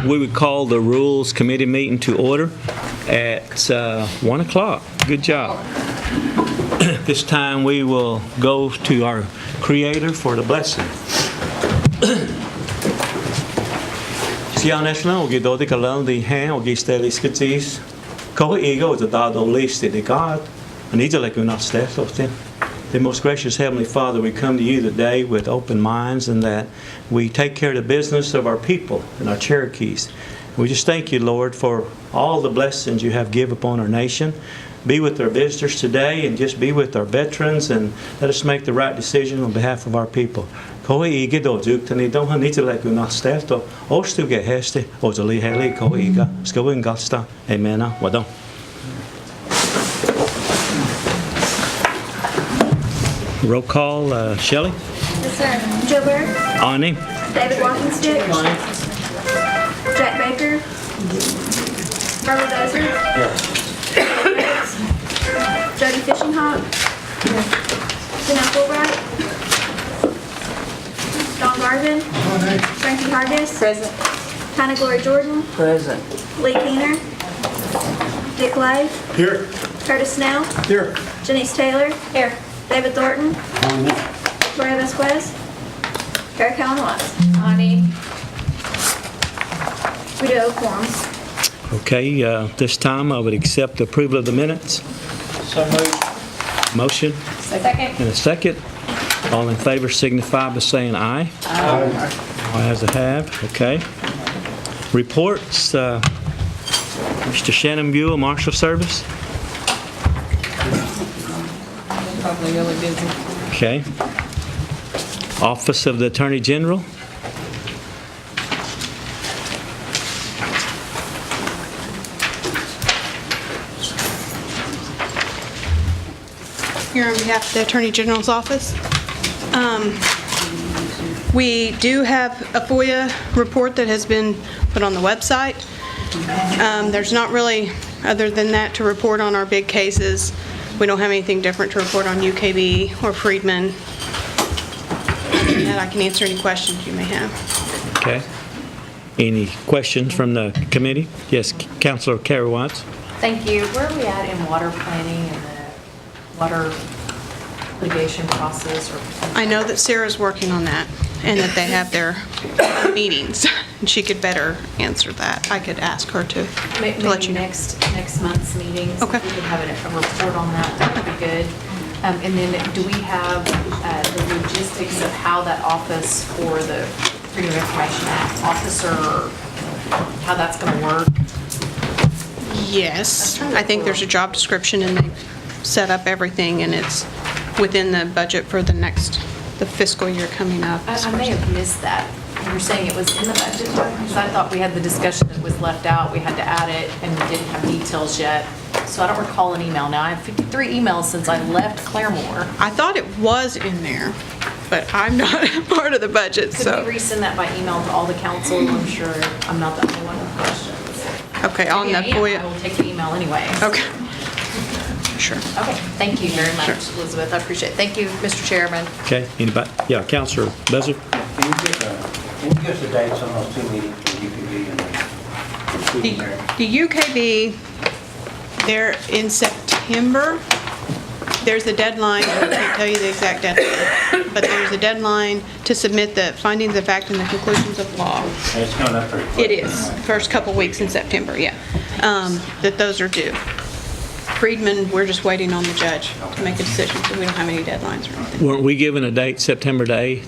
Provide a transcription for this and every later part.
We would call the Rules Committee meeting to order at 1 o'clock. Good job. This time we will go to our Creator for the blessing. Sian national gi do de kalan di han og gi stelis skitsis. Ko ego the dad o list the God. And he's like not staff of them. The most gracious Heavenly Father, we come to you today with open minds and that we take care of the business of our people and our Cherokees. We just thank you, Lord, for all the blessings you have given upon our nation. Be with our visitors today and just be with our veterans and let us make the right decision on behalf of our people. Ko ige do juk tani don't need to like not staff to ostu get heste o zali heli ko iga skowin gasta. Amen. Wadon. Roll call, Shelley. Yes, sir. Joe Berg. Ani. David Walkingstick. Jack Baker. Barbara Dozer. Yes. Jody Fishing Hawk. Janelle Fulbright. Don Garvin. Frankie Hargis. Present. Hannah Glory Jordan. Present. Lee Keener. Dick Lay. Here. Curtis Snell. Here. Janice Taylor. Here. David Thornton. Gloria Vasquez. Eric Allen Watts. Ani. We do have quorums. Okay, this time I would accept the approval of the minutes. So moved. Motion Second. and a second. All in favor signify by saying aye. Aye. All as a have. Okay. Reports. Mr. Shannon Buell, Marshal Service. Probably really busy. Okay. Office of the Attorney General. Here on behalf of the Attorney General's office. We do have a FOIA report that has been put on the website. There's not really, other than that, to report on our big cases. We don't have anything different to report on UKB or Friedman. Other than that, I can answer any questions you may have. Okay. Any questions from the committee? Yes, Councilor Carrie Watts. Thank you. Where are we at in water planning and the water litigation process? I know that Sarah's working on that and that they have their meetings. And she could better answer that. I could ask her to Maybe let you know. next month's meetings. Okay. If we could have a report on that, that would be good. And then do we have the logistics of how that office for the Freedom of Information Act officer, how that's going to work? Yes, I think there's a job description and they've set up everything and it's within the budget for the fiscal year coming up. I may have missed that. You were saying it was in the budget, because I thought we had the discussion that was left out, we had to add it, and we didn't have details yet. So I don't recall an email. Now, I have 53 emails since I left Claremore. I thought it was in there, but I'm not part of the budget, Could so. we resend that by email to all the council? I'm sure I'm not the only one with questions. Okay, on the If you can, I FOIA. will take the email anyway. Okay. Sure. Okay, thank you very much, Sure. Elizabeth. I appreciate it. Thank you, Mr. Chairman. Okay, anybody? Yeah, Councilor Buzzard. Can you give us the dates on those two meetings for UPB and The UKB, they're in September. There's a deadline, I can't tell you the exact deadline, but there's a deadline to submit the findings of fact and the conclusions of law. It's coming up pretty quick. It is, first couple weeks in September, yeah, that those are due. Friedman, we're just waiting on the judge to make a decision, so we don't have any deadlines or anything. Weren't we given a date, September the 8th?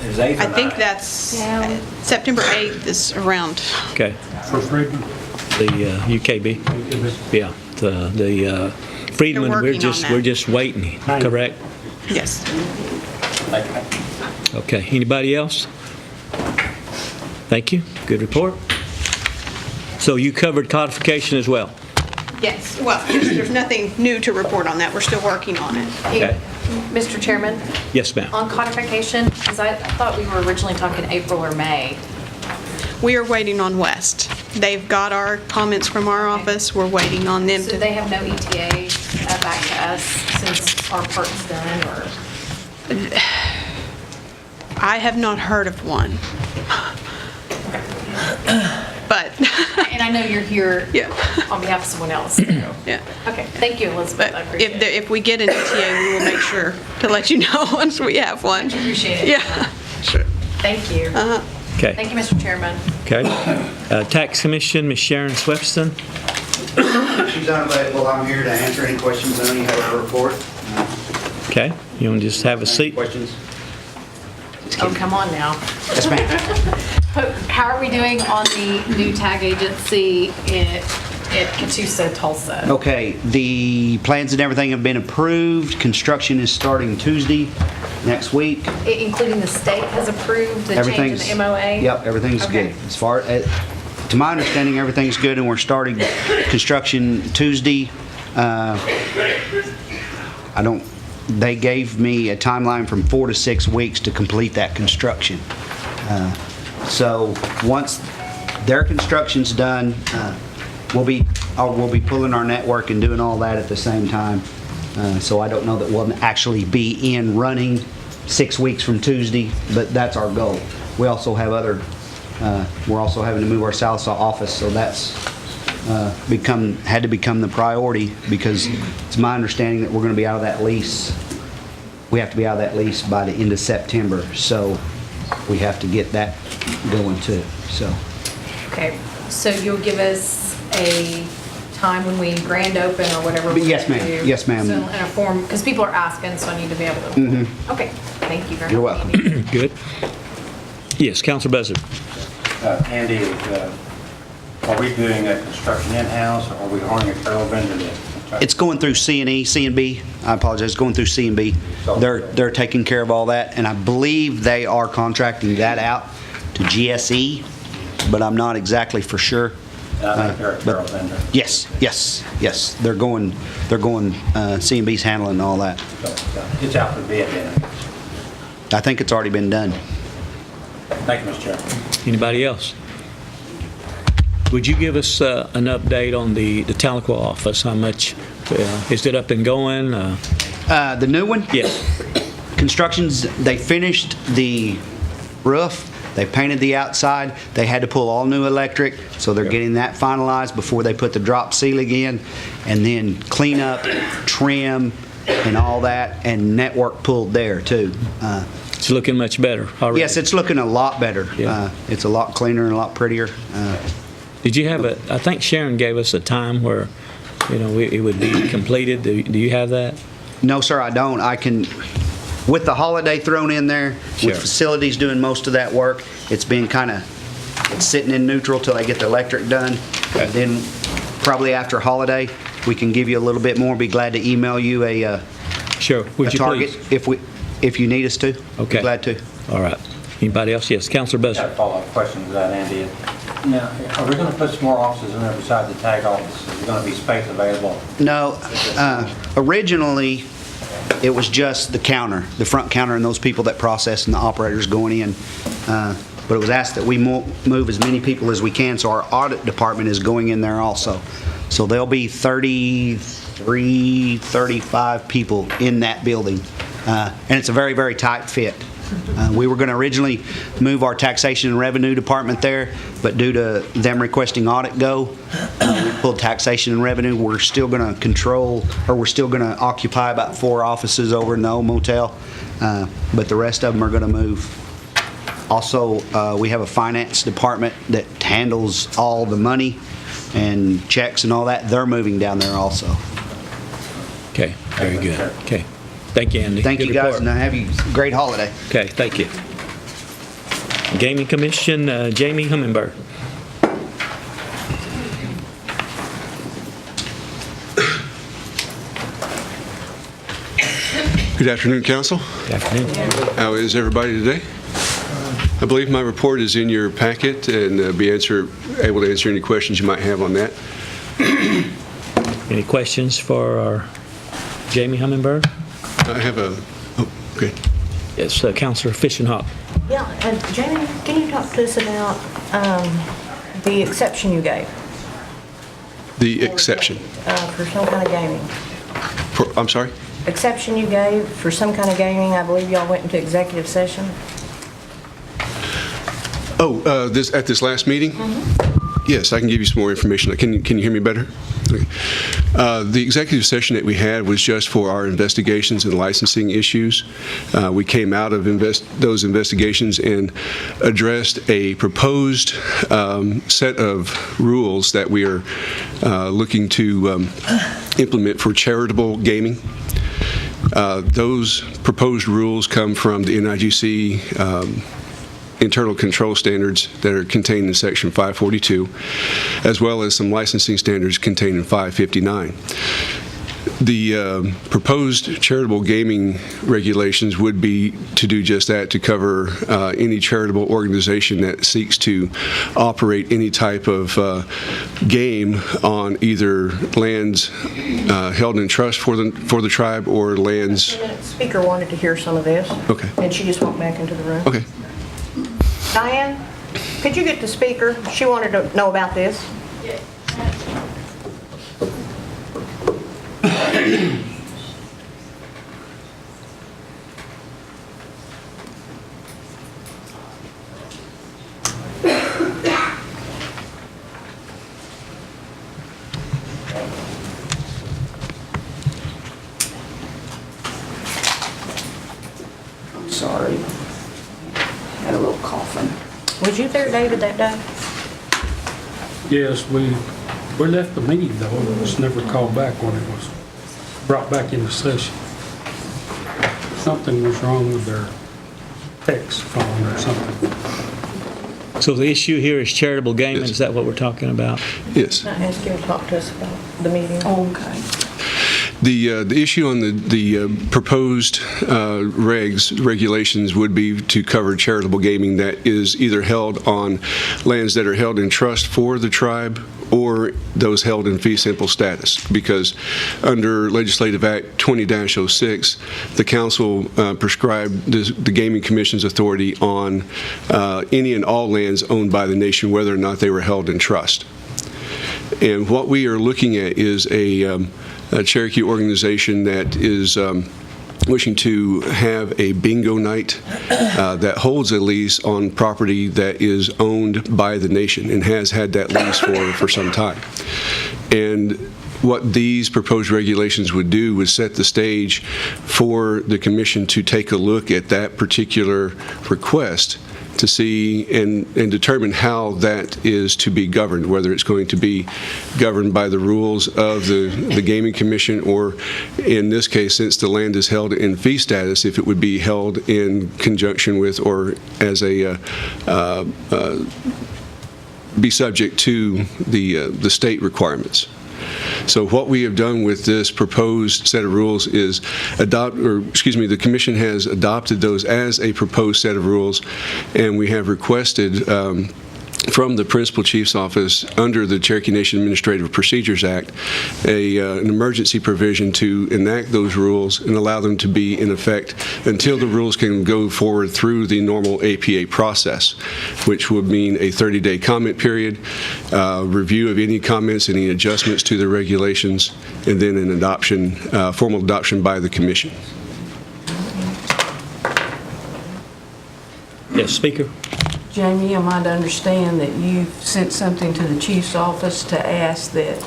Is 8th or I think 9th? that's, Yeah. September 8th is around. Okay. For Friedman? The UKB. Yeah, the Friedman, They're working on that. we're just waiting, correct? Yes. Okay, anybody else? Thank you, good report. So you covered codification as well? Yes, well, there's nothing new to report on that. We're still working on it. Okay. Mr. Chairman, Yes, ma'am. on codification, because I thought we were originally talking April or May. We are waiting on West. They've got our comments from our office. We're waiting on them So to. they have no ETA back to us since our part's done, or? I have not heard of one. but, And I know you're here yeah, on behalf of someone else. So. yeah. Okay, thank you, Elizabeth. But I appreciate it. if we get an ETA, we will make sure to let you know once we have one. Appreciate it. Yeah, sure. Thank you. Okay. Thank you, Mr. Chairman. Okay. Tax Commission, Ms. Sharon Swepston. She's unavailable. I'm here to answer any questions on any of her report. Okay. You want to just have a seat? Questions? Oh, come on now. Yes, ma'am. How are we doing on the new tag agency at Catoosa, Tulsa? Okay, the plans and everything have been approved. Construction is starting Tuesday next week. Including the state has approved the change in the MOA? Yep, everything's Okay. good. As far as, to my understanding, everything's good, and we're starting construction Tuesday. They gave me a timeline from 4 to 6 weeks to complete that construction. So once their construction's done, we'll be pulling our network and doing all that at the same time. So I don't know that we'll actually be in running 6 weeks from Tuesday, but that's our goal. We also have we're also having to move our Salsa office, so that's had to become the priority, because it's my understanding that we're going to be out of that lease. We have to be out of that lease by the end of September, so we have to get that going too. So Okay, so you'll give us a time when we grand open or whatever? But yes, we're ma'am. gonna do. Yes, ma'am. So in a form, because people are asking, so I need to be able to. Okay, thank you very much. You're welcome. Andy. Good. Yes, Councilor Buzzard. Andy, are we doing that construction in-house, or are we hiring a federal vendor to? it's going through C&B. I apologize, going through C&B. They're taking care of all that, and I believe they are contracting that out to GSE, but I'm not exactly for sure. I think they're a federal vendor. Yes. They're going. C&B's handling all that. So it's out for bid then. I think it's already been done. Thank you, Mr. Chairman. Anybody else? Would you give us an update on the Tahlequah office? How much is it up and going? The new one? Yes. Constructions, they finished the roof. They painted the outside. They had to pull all new electric, so they're getting that finalized before they put the drop ceiling in, and then clean up, trim, and all that, and network pulled there too. It's looking much better already. Yes, it's looking a lot better. Yeah. It's a lot cleaner and a lot prettier. Did you have I think Sharon gave us a time where, it would be completed. Do you have that? No, sir, I don't. I can, with the holiday thrown in there, Sure. with facilities doing most of that work, it's been it's sitting in neutral till they get the electric done. Okay. Then probably after holiday, we can give you a little bit more. Be glad to email you a Sure. Would you target please? if you need us to. Okay. Be glad to. All right. Anybody else? Yes, Councilor I got Buzzard. a follow-up question to that, Andy. Now, are we going to put some more offices in there besides the tag office? Is there going to be space available? No, originally, it was just the counter, the front counter, and those people that process and the operators going in. But it was asked that we move as many people as we can, so our audit department is going in there also. So there'll be 33, 35 people in that building. And it's a very, very tight fit. We were going to originally move our taxation and revenue department there, but due to them requesting audit we pulled taxation and revenue. We're still going to we're still going to occupy about 4 offices over in the old motel, but the rest of them are going to move. Also, we have a finance department that handles all the money and checks and all that. They're moving down there also. Okay, very good. Okay. Thank you, Andy. Thank Good you, guys, report. and have you a great holiday. Okay, thank you. Gaming Commission, Jamie Hummingbird. Good afternoon, Council. Good afternoon. How is everybody today? I believe my report is in your packet, and able to answer any questions you might have on that. Any questions for our Jamie Hummingbird? I have okay. Yes, Councilor Fishenhop. Yeah, and Jamie, can you talk to us about the exception you gave The exception. for some kind of gaming? I'm sorry? Exception you gave for some kind of gaming, I believe y'all went into executive session? Oh, at this last meeting? Yes, I can give you some more information. Can you hear me better? Okay. The executive session that we had was just for our investigations and licensing issues. We came out of those investigations and addressed a proposed set of rules that we are looking to implement for charitable gaming. Those proposed rules come from the NIGC internal control standards that are contained in Section 542, as well as some licensing standards contained in 559. The proposed charitable gaming regulations would be to do just that, to cover any charitable organization that seeks to operate any type of game on either lands held in trust for the tribe or lands. Speaker wanted to hear some of this. Okay. And she just walked back into the room. Okay. Diane, could you get the speaker? She wanted to know about this. I'm sorry. Had a little coughing. Was you there, David, that day? Yes, we left the meeting though. It was never called back when it was brought back into session. Something was wrong with their text phone or something. So the issue here is charitable gaming, Yes. is that what we're talking about? Yes. I asked you to talk to us about the meeting. Okay. The issue on the proposed regulations would be to cover charitable gaming that is either held on lands that are held in trust for the tribe or those held in fee simple status, because under Legislative Act 20-06, the council prescribed the Gaming Commission's authority on any and all lands owned by the nation, whether or not they were held in trust. And what we are looking at is a Cherokee organization that is wishing to have a bingo night that holds a lease on property that is owned by the nation and has had that lease for some time. And what these proposed regulations would do was set the stage for the commission to take a look at that particular request to see and determine how that is to be governed, whether it's going to be governed by the rules of the Gaming Commission, or in this case, since the land is held in fee status, if it would be held in conjunction with or as a be subject to the state requirements. So what we have done with this proposed set of rules is the commission has adopted those as a proposed set of rules, and we have requested from the Principal Chief's Office under the Cherokee Nation Administrative Procedures Act an emergency provision to enact those rules and allow them to be in effect until the rules can go forward through the normal APA process, which would mean a 30-day comment period, review of any comments, any adjustments to the regulations, and then an adoption, formal adoption by the Commission. Yes, Speaker. Jamie, am I to understand that you sent something to the chief's office to ask that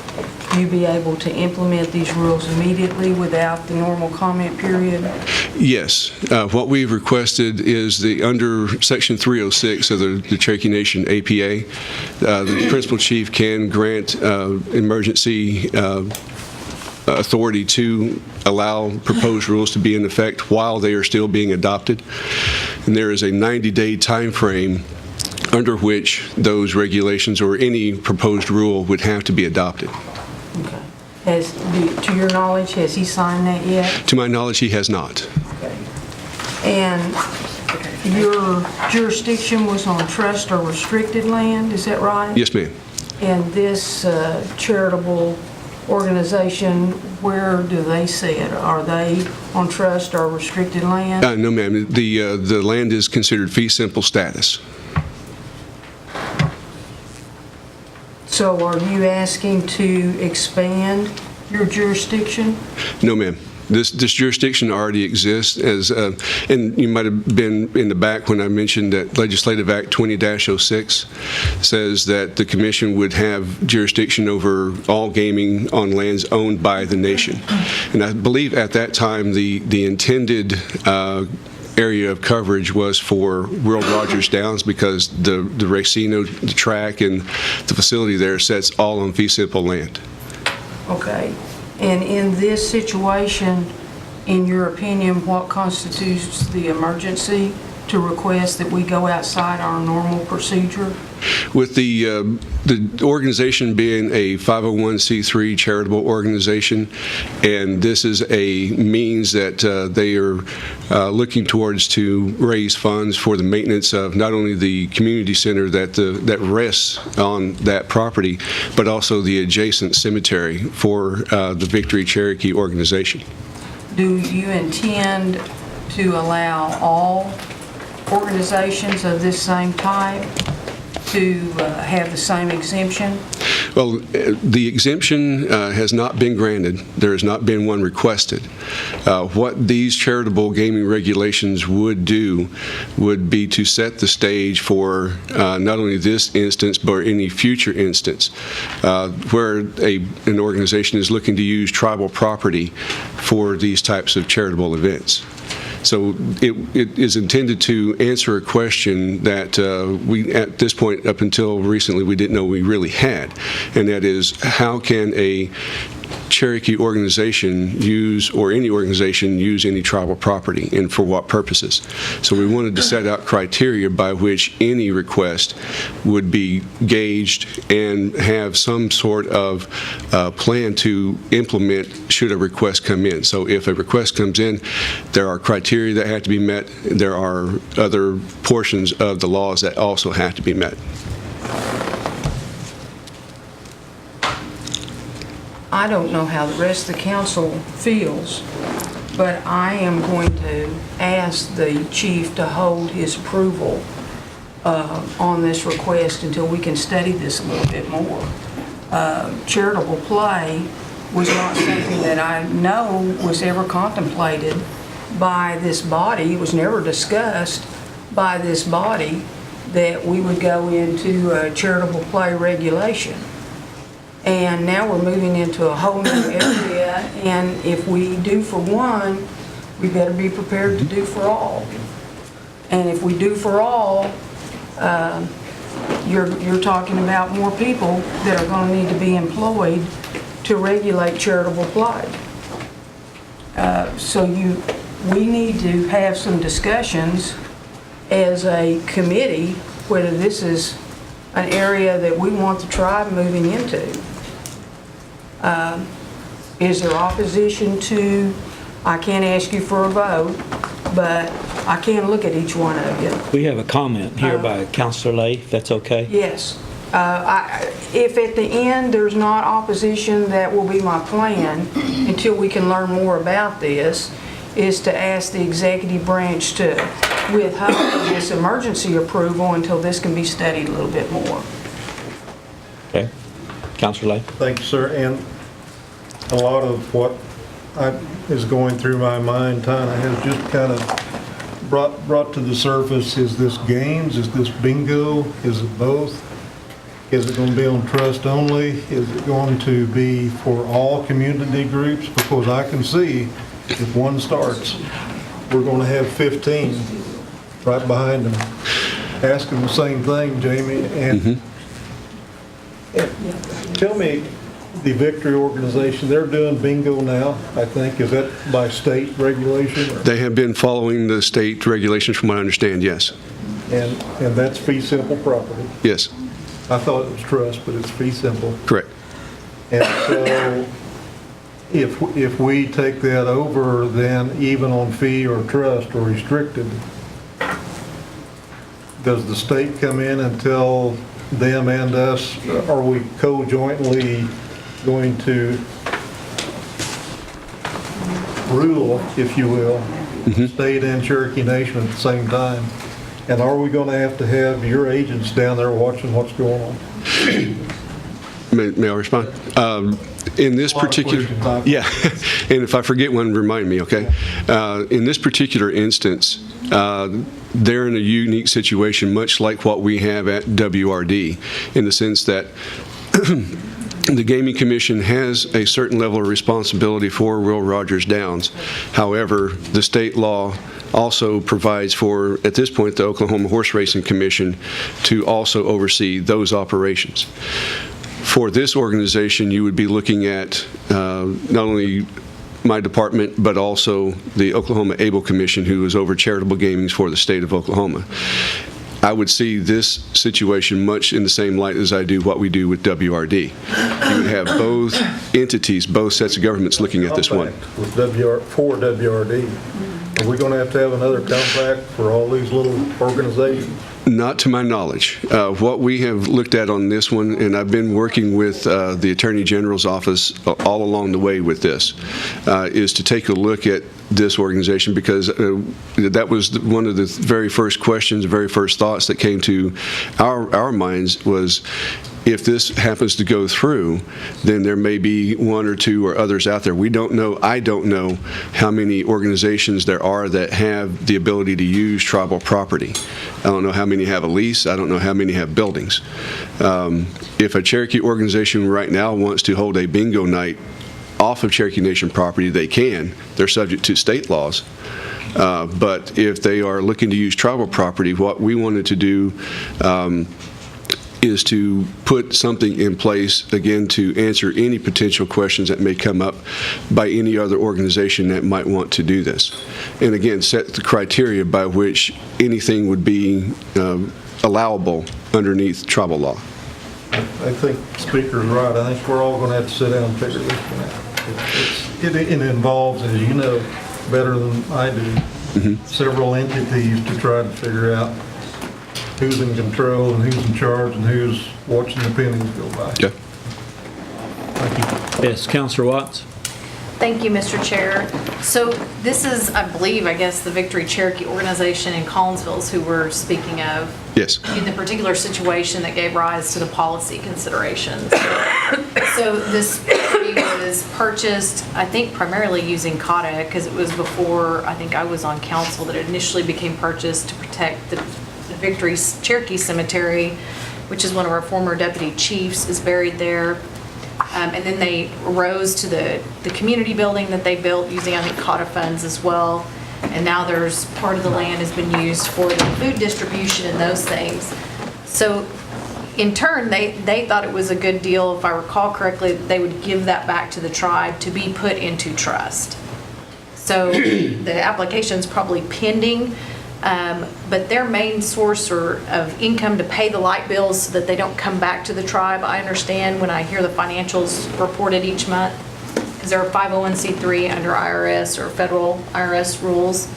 you be able to implement these rules immediately without the normal comment period? Yes. What we've requested is under Section 306 of the Cherokee Nation APA, the Principal Chief can grant emergency authority to allow proposed rules to be in effect while they are still being adopted. And there is a 90-day time frame under which those regulations or any proposed rule would have to be adopted. Okay. To your knowledge, has he signed that yet? To my knowledge, he has not. Okay. And your jurisdiction was on trust or restricted land, is that right? Yes, ma'am. And this charitable organization, where do they sit? Are they on trust or restricted land? No, ma'am. The land is considered fee simple status. So are you asking to expand your jurisdiction? No, ma'am. This jurisdiction already exists, and you might have been in the back when I mentioned that Legislative Act 20-06 says that the commission would have jurisdiction over all gaming on lands owned by the nation. And I believe at that time the intended area of coverage was for Will Rogers Downs, because the racino, the track, and the facility there sets all on fee simple land. Okay. And in this situation, in your opinion, what constitutes the emergency to request that we go outside our normal procedure? With the organization being a 501c3 charitable organization, and this is a means that they are looking towards to raise funds for the maintenance of not only the community center that rests on that property, but also the adjacent cemetery for the Victory Cherokee organization. Do you intend to allow all organizations of this same type to have the same exemption? Well, the exemption has not been granted. There has not been one requested. What these charitable gaming regulations would do would be to set the stage for not only this instance, but any future instance where an organization is looking to use tribal property for these types of charitable events. So it is intended to answer a question that we, at this point, up until recently, we didn't know we really had, and that is, how can a Cherokee organization use, or any organization use, any tribal property, and for what purposes? So we wanted to set out criteria by which any request would be gauged and have some sort of plan to implement should a request come in. So if a request comes in, there are criteria that have to be met. There are other portions of the laws that also have to be met. I don't know how the rest of the council feels, but I am going to ask the chief to hold his approval on this request until we can study this a little bit more. Charitable play was not something that I know was ever contemplated by this body. It was never discussed by this body that we would go into a charitable play regulation. And now we're moving into a whole new area, and if we do for one, we better be prepared to do for all. And if we do for all, you're talking about more people that are going to need to be employed to regulate charitable play. So we need to have some discussions as a committee whether this is an area that we want the tribe moving into. Is there opposition to? I can't ask you for a vote, but I can look at each one of you. We have a comment here by Councilor Lay, if that's okay. Yes. If at the end there's not opposition, that will be my plan until we can learn more about this, is to ask the executive branch to withhold this emergency approval until this can be studied a little bit more. Okay. Councilor Lay. Thank you, sir. And a lot of what is going through my mind, Tana, has just kind of brought to the surface. Is this games? Is this bingo? Is it both? Is it going to be on trust only? Is it going to be for all community groups? Because I can see if one starts, we're going to have 15 right behind them asking the same thing, Jamie. And tell me, the Victory organization, they're doing bingo now, I think. Is that by state regulation? Or? They have been following the state regulations from what I understand, yes. And that's fee simple property? Yes. I thought it was trust, but it's fee simple. Correct. And so if we take that over, then even on fee or trust or restricted, does the state come in and tell them and us, are we co-jointly going to rule, if you will, state and Cherokee Nation at the same time? And are we going to have your agents down there watching what's going on? May I respond? In this A lot of particular, questions, Doc. yeah, and if I forget one, remind me, okay? In this particular instance, they're in a unique situation, much like what we have at WRD, in the sense that the Gaming Commission has a certain level of responsibility for Will Rogers Downs. However, the state law also provides for, at this point, the Oklahoma Horse Racing Commission to also oversee those operations. For this organization, you would be looking at not only my department, but also the Oklahoma Able Commission, who is over charitable gaming for the state of Oklahoma. I would see this situation much in the same light as I do what we do with WRD. You would have both entities, both sets of governments looking at this one. With for WRD, are we going to have another contract for all these little organizations? Not to my knowledge. What we have looked at on this one, and I've been working with the Attorney General's office all along the way with this, is to take a look at this organization, because that was one of the very first questions, the very first thoughts that came to our minds was, if this happens to go through, then there may be one or two or others out there. We don't know, I don't know how many organizations there are that have the ability to use tribal property. I don't know how many have a lease. I don't know how many have buildings. If a Cherokee organization right now wants to hold a bingo night off of Cherokee Nation property, they can. They're subject to state laws. But if they are looking to use tribal property, what we wanted to do is to put something in place, again, to answer any potential questions that may come up by any other organization that might want to do this. And again, set the criteria by which anything would be allowable underneath tribal law. I think the Speaker's right. I think we're all going to have to sit down and figure this one out. It involves, as you know better than I do, several entities to try to figure out who's in control and who's in charge and who's watching the pennies go by. Yeah. Thank you. Yes, Councilor Watts? Thank you, Mr. Chair. So this is, I believe, I guess, the Victory Cherokee organization in Collinsville who we're speaking of. Yes. In the particular situation that gave rise to the policy considerations. So this property was purchased, I think, primarily using CATA, because it was before, I think I was on council, that it initially became purchased to protect the Victory Cherokee Cemetery, which is one of our former deputy chiefs, is buried there. And then they rose to the community building that they built using, I think, CATA funds as well. And now there's part of the land has been used for the food distribution and those things. So in turn, they thought it was a good deal, if I recall correctly, that they would give that back to the tribe to be put into trust. So the application's probably pending. But their main source of income to pay the light bills so that they don't come back to the tribe, I understand when I hear the financials reported each month, because they're a 501c3 under IRS or federal IRS rules,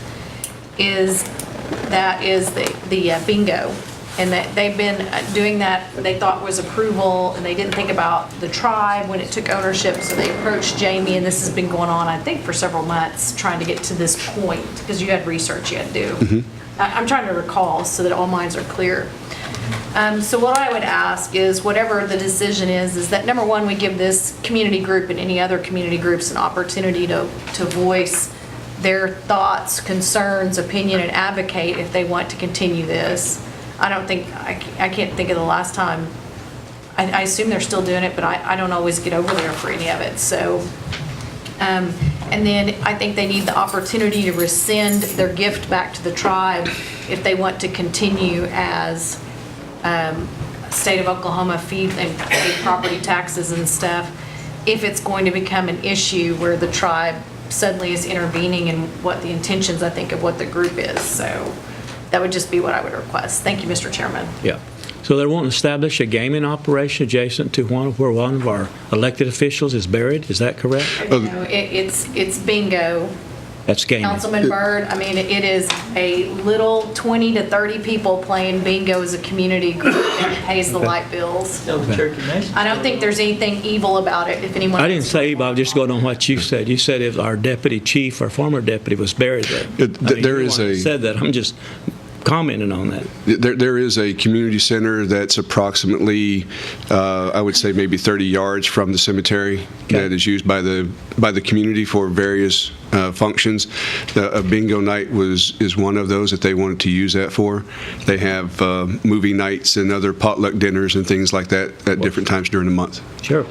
is the bingo. And that they've been doing that, they thought was approval, and they didn't think about the tribe when it took ownership, so they approached Jamie, and this has been going on, I think, for several months, trying to get to this point, because you had research you had to do. I'm trying to recall so that all minds are clear. So what I would ask is, whatever the decision is that, number one, we give this community group and any other community groups an opportunity to voice their thoughts, concerns, opinion, and advocate if they want to continue this. I can't think of the last time. I assume they're still doing it, but I don't always get over there for any of it. So, and then I think they need the opportunity to rescind their gift back to the tribe if they want to continue as state of Oklahoma fee and pay property taxes and stuff, if it's going to become an issue where the tribe suddenly is intervening in what the intentions, I think, of what the group is. So that would just be what I would request. Thank you, Mr. Chairman. Yeah. So they won't establish a gaming operation adjacent to where one of our elected officials is buried? Is that correct? No, it's bingo. That's gaming. Councilman Byrd, I mean, it is a little 20 to 30 people playing bingo as a community group that pays the light bills. I don't think there's anything evil about it if anyone... I didn't say evil, I was just going on what you said. You said if our deputy chief, our former deputy, was buried there. There is a... said that, I'm just commenting on that. There is a community center that's approximately, I would say maybe 30 yards from the cemetery that is used by the community for various functions. A bingo night is one of those that they wanted to use that for. They have movie nights and other potluck dinners and things like that at different times during the month. Sure.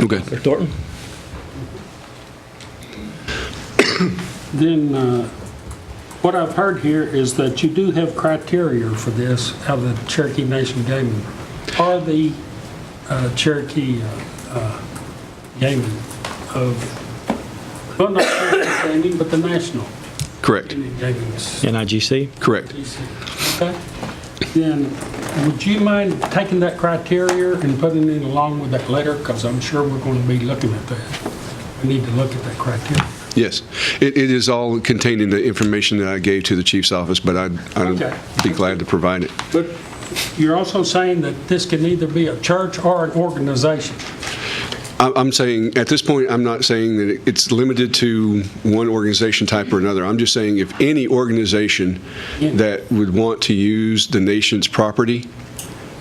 Okay. Mr. Thornton? Then, what I've heard here is that you do have criteria for this out of the Cherokee Nation Gaming. Are the Cherokee Gaming of, well, not Cherokee Gaming, but the national Correct. gaming? NIGC? Correct. Okay. Then, would you mind taking that criteria and putting it along with that letter? Because I'm sure we're going to be looking at that. We need to look at that criteria. Yes. It is all contained in the information that I gave to the chief's office, but I'd be glad to provide it. But you're also saying that this can either be a church or an organization. I'm saying, at this point, I'm not saying that it's limited to one organization type or another. I'm just saying if any organization that would want to use the nation's property,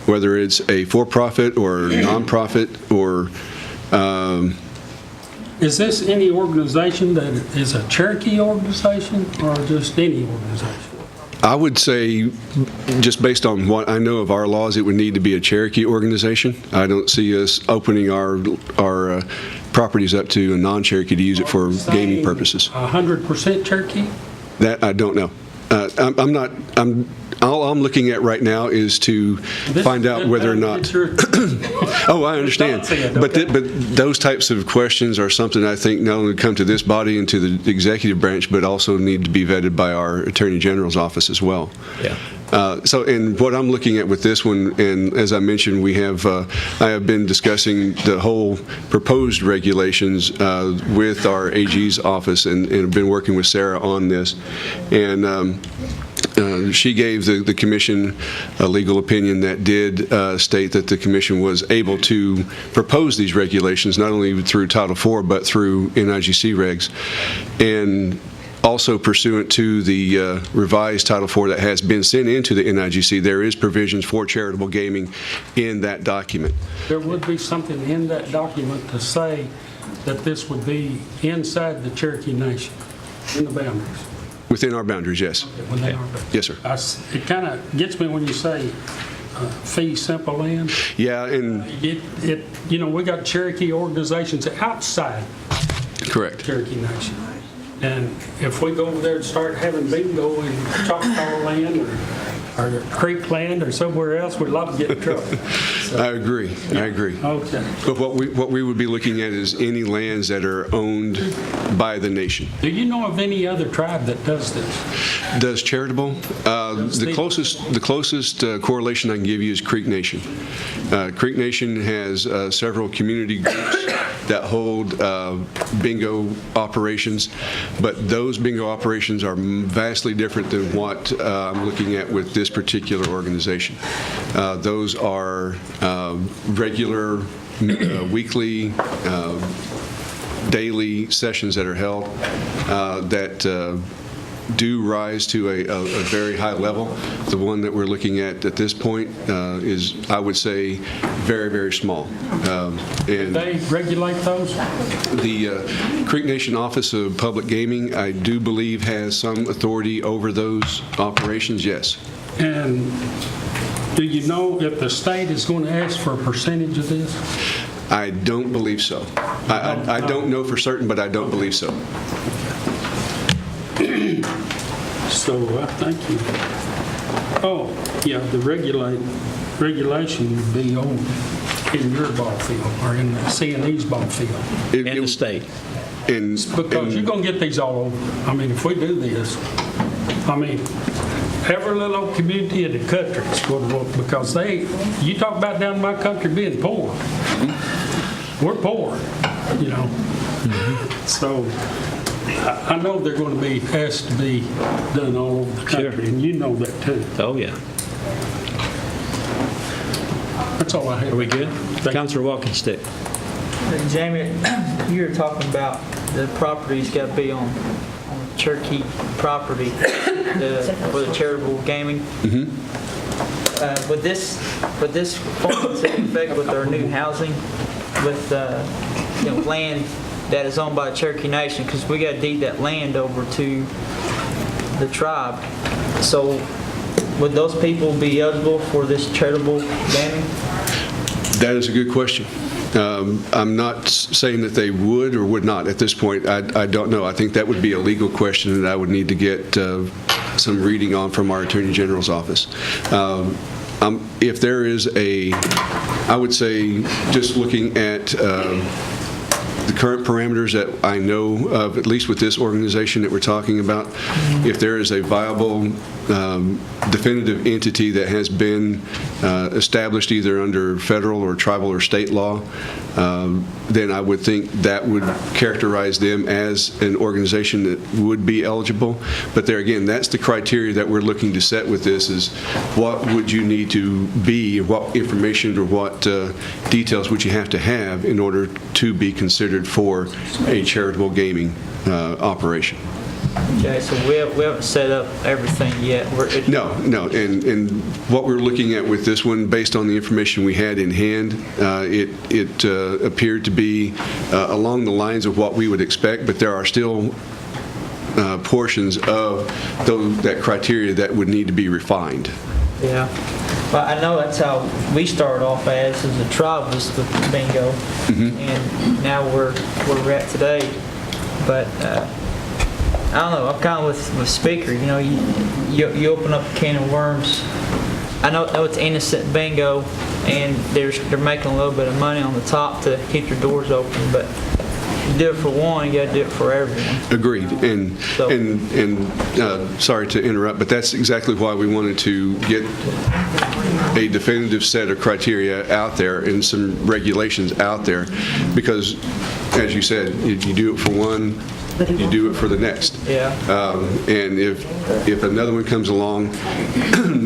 whether it's a for-profit or nonprofit or Is this any organization that is a Cherokee organization or just any organization? I would say, just based on what I know of our laws, it would need to be a Cherokee organization. I don't see us opening our properties up to a non-Cherokee to use it for gaming purposes. 100% Cherokee? That I don't know. All I'm looking at right now is to find out whether or not. Oh, I understand. But those types of questions are something I think not only come to this body and to the executive branch, but also need to be vetted by our Attorney General's office as well. Yeah. And what I'm looking at with this one, and as I mentioned, I have been discussing the whole proposed regulations with our AG's office and have been working with Sarah on this. And she gave the commission a legal opinion that did state that the commission was able to propose these regulations, not only through Title IV, but through NIGC regs. And also pursuant to the revised Title IV that has been sent into the NIGC, there is provisions for charitable gaming in that document. There would be something in that document to say that this would be inside the Cherokee Nation, in the boundaries. Within our boundaries, yes. Within our boundaries. Yes, sir. It kind of gets me when you say fee simple land. Yeah, and we got Cherokee organizations outside correct. Cherokee Nation. And if we go over there and start having bingo in Choctaw land or Creek land or somewhere else, we'd love to get in trouble. So, I agree. okay. But what we would be looking at is any lands that are owned by the nation. Do you know of any other tribe that does this? Does charitable? The closest correlation I can give you is Creek Nation. Creek Nation has several community groups that hold bingo operations, but those bingo operations are vastly different than what I'm looking at with this particular organization. Those are regular weekly, daily sessions that are held that do rise to a very high level. The one that we're looking at this point is, I would say, very, very small. And they regulate those? The Creek Nation Office of Public Gaming, I do believe, has some authority over those operations, yes. And do you know if the state is going to ask for a percentage of this? I don't believe so. I don't know for certain, but I don't believe so. So, thank you. Oh, yeah, the regulation would be on in your ball field or in the C&E's ball field. In the state. Because you're going to get these all over. I mean, if we do this, every little old community in the country is going to work because you talk about down in my country being poor. We're poor, So I know they're going to be asked to be done all over the country, and you know that too. Oh, yeah. That's all I have. Are we good? Councilor Walkenstick. Jamie, you were talking about the property's got to be on on Cherokee property for the charitable gaming. Would this fall into effect with our new housing, with land that is owned by the Cherokee Nation? Because we got to deed that land over to the tribe. So would those people be eligible for this charitable gaming? That is a good question. I'm not saying that they would or would not at this point. I don't know. I think that would be a legal question that I would need to get some reading on from our Attorney General's office. If there is I would say, just looking at the current parameters that I know of, at least with this organization that we're talking about, if there is a viable, definitive entity that has been established either under federal or tribal or state law, then I would think that would characterize them as an organization that would be eligible. But there again, that's the criteria that we're looking to set with this, is what would you need to be, what information or what details would you have to have in order to be considered for a charitable gaming operation. Okay, so we haven't set up everything yet. No, and what we're looking at with this one, based on the information we had in hand, it appeared to be along the lines of what we would expect, but there are still portions of that criteria that would need to be refined. Yeah. Well, I know that's how we started off as a tribe, was with bingo, and now we're at today. But I don't know. I'm kind of with Speaker. You open up a can of worms. I know it's innocent bingo, and they're making a little bit of money on the top to keep your doors open, but you do it for one, you got to do it for everyone. Agreed. And sorry to interrupt, but that's exactly why we wanted to get a definitive set of criteria out there and some regulations out there, because, as you said, you do it for one, you do it for the next. Yeah. And if another one comes along,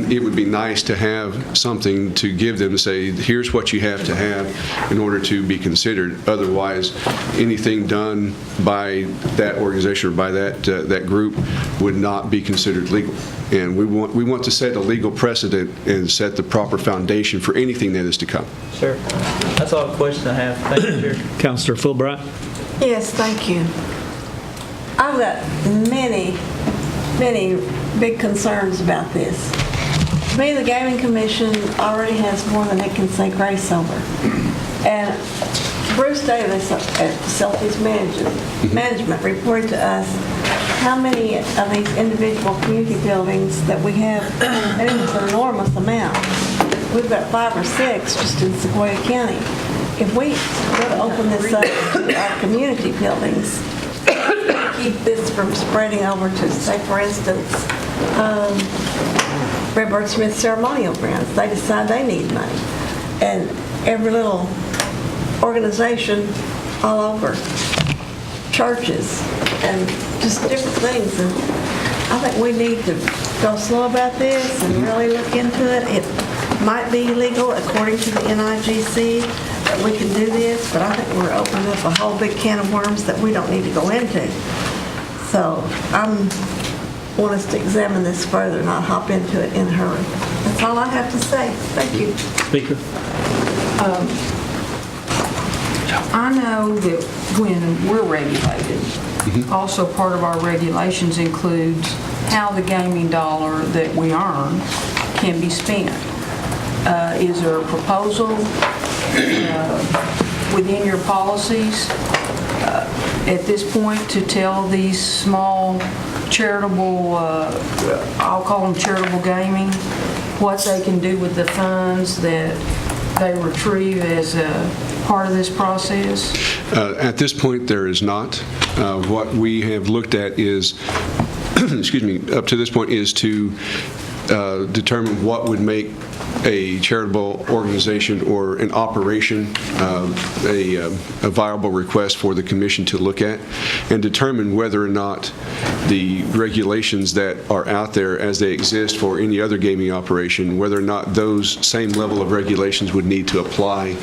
it would be nice to have something to give them to say, here's what you have to have in order to be considered. Otherwise, anything done by that organization or by that group would not be considered legal. And we want to set a legal precedent and set the proper foundation for anything that is to come. Sure. That's all the questions I have. Thank you, Chair. Councilor Fulbright? Yes, thank you. I've got many big concerns about this. To me, the Gaming Commission already has more than it can say grace over. And Bruce Davis at Facilities Management reported to us how many of these individual community buildings that we have, and it was an enormous amount. We've got 5 or 6 just in Sequoyah County. If we were to open this up to our community buildings, keep this from spreading over to, say, for instance, Redbird Smith Ceremonial Grounds. They decide they need money. And every little organization all over, churches, and just different things. And I think we need to go slow about this and really look into it. It might be legal according to the NIGC that we can do this, but I think we're opening up a whole big can of worms that we don't need to go into. So I want us to examine this further, not hop into it in a hurry. That's all I have to say. Thank you. Speaker? I know that when we're regulated, also part of our regulations includes how the gaming dollar that we earn can be spent. Is there a proposal within your policies at this point to tell these small charitable, I'll call them charitable gaming, what they can do with the funds that they retrieve as a part of this process? At this point, there is not. What we have looked at is, excuse me, up to this point is to determine what would make a charitable organization or an operation a viable request for the commission to look at, and determine whether or not the regulations that are out there as they exist for any other gaming operation, whether or not those same level of regulations would need to apply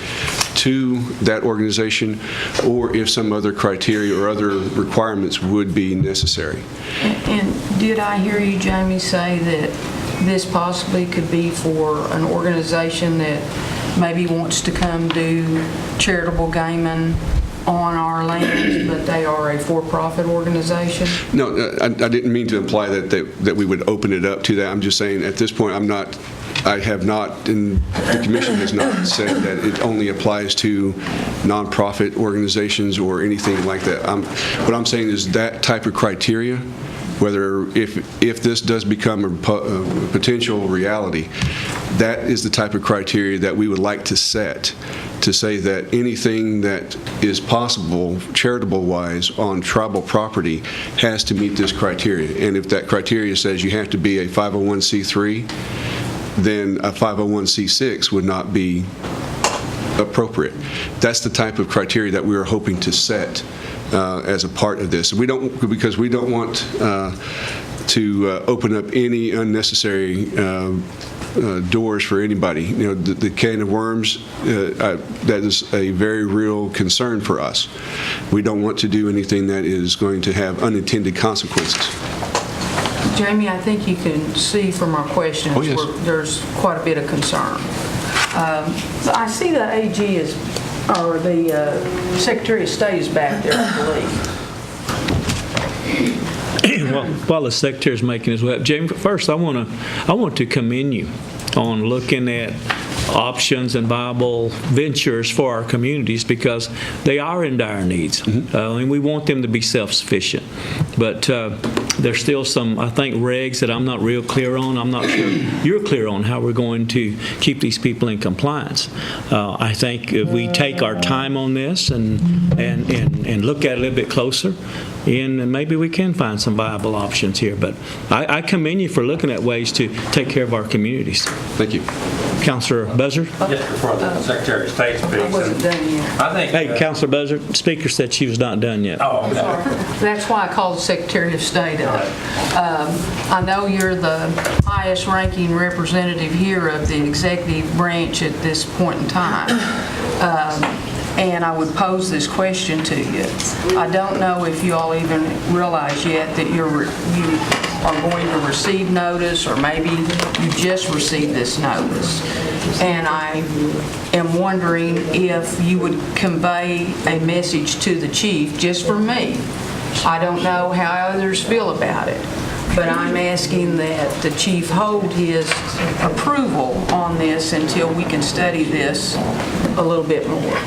to that organization, or if some other criteria or other requirements would be necessary. And did I hear you, Jamie, say that this possibly could be for an organization that maybe wants to come do charitable gaming on our lands, but they are a for-profit organization? No, I didn't mean to imply that we would open it up to that. I'm just saying at this point, I have not, and the commission has not said that it only applies to nonprofit organizations or anything like that. What I'm saying is that type of criteria, whether if this does become a potential reality, that is the type of criteria that we would like to set, to say that anything that is possible charitable-wise on tribal property has to meet this criteria. And if that criteria says you have to be a 501c3, then a 501c6 would not be appropriate. That's the type of criteria that we are hoping to set as a part of this. Because we don't want to open up any unnecessary doors for anybody. You know, the can of worms, that is a very real concern for us. We don't want to do anything that is going to have unintended consequences. Jamie, I think you can see from our questions yes. where there's quite a bit of concern. I see the AG is, or the Secretary of State is back there, I believe. Well, while the Secretary is making his way up, Jamie, first I want to commend you on looking at options and viable ventures for our communities, because they are in dire needs. And we want them to be self-sufficient. But there's still some, I think, regs that I'm not real clear on. I'm not sure you're clear on how we're going to keep these people in compliance. I think if we take our time on this and look at it a little bit closer, and maybe we can find some viable options here. But I commend you for looking at ways to take care of our communities. Thank you. Councilor Buzzard? Just before the Secretary of State speaks. I wasn't done yet. I think. Hey, Councilor Buzzard, Speaker said she was not done yet. Oh, I'm sorry. That's why I called the Secretary of State up. I know you're the highest ranking representative here of the executive branch at this point in time. And I would pose this question to you. I don't know if you all even realize yet that you are going to receive notice, or maybe you just received this notice. And I am wondering if you would convey a message to the chief, just for me. I don't know how others feel about it, but I'm asking that the chief hold his approval on this until we can study this a little bit more.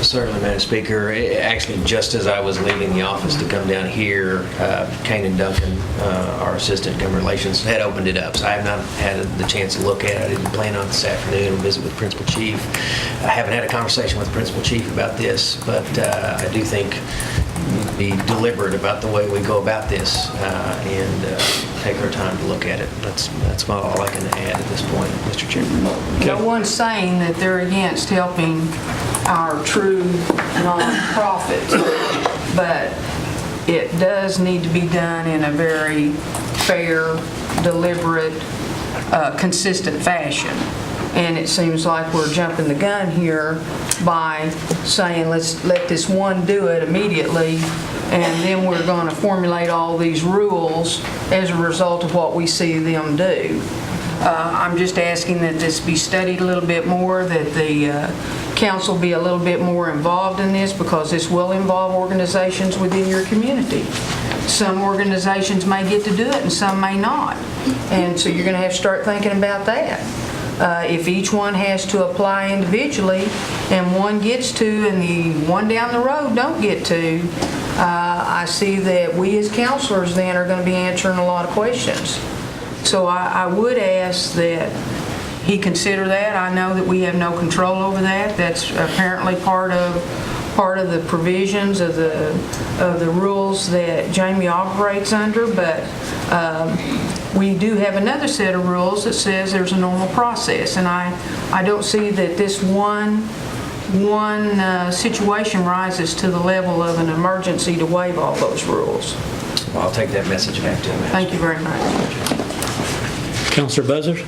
Certainly, Madam Speaker. Actually, just as I was leaving the office to come down here, Kane and Duncan, our Assistant Government Relations, had opened it up. So I have not had the chance to look at it. I didn't plan on this afternoon to visit with Principal Chief. I haven't had a conversation with Principal Chief about this, but I do think be deliberate about the way we go about this and take our time to look at it. That's all I can add at this point, Mr. Chairman. No one's saying that they're against helping our true nonprofits, but it does need to be done in a very fair, deliberate, consistent fashion. And it seems like we're jumping the gun here by saying, let's let this one do it immediately, and then we're going to formulate all these rules as a result of what we see them do. I'm just asking that this be studied a little bit more, that the council be a little bit more involved in this, because this will involve organizations within your community. Some organizations may get to do it and some may not. And so you're going to have to start thinking about that. If each one has to apply individually and one gets to and the one down the road don't get to, I see that we as counselors then are going to be answering a lot of questions. So I would ask that he consider that. I know that we have no control over that. That's apparently part of the provisions of the rules that Jamie operates under, but we do have another set of rules that says there's a normal process, and I don't see that this one situation rises to the level of an emergency to waive all those rules. Well, I'll take that message back to him. Thank you very much. Councilor Buzzard?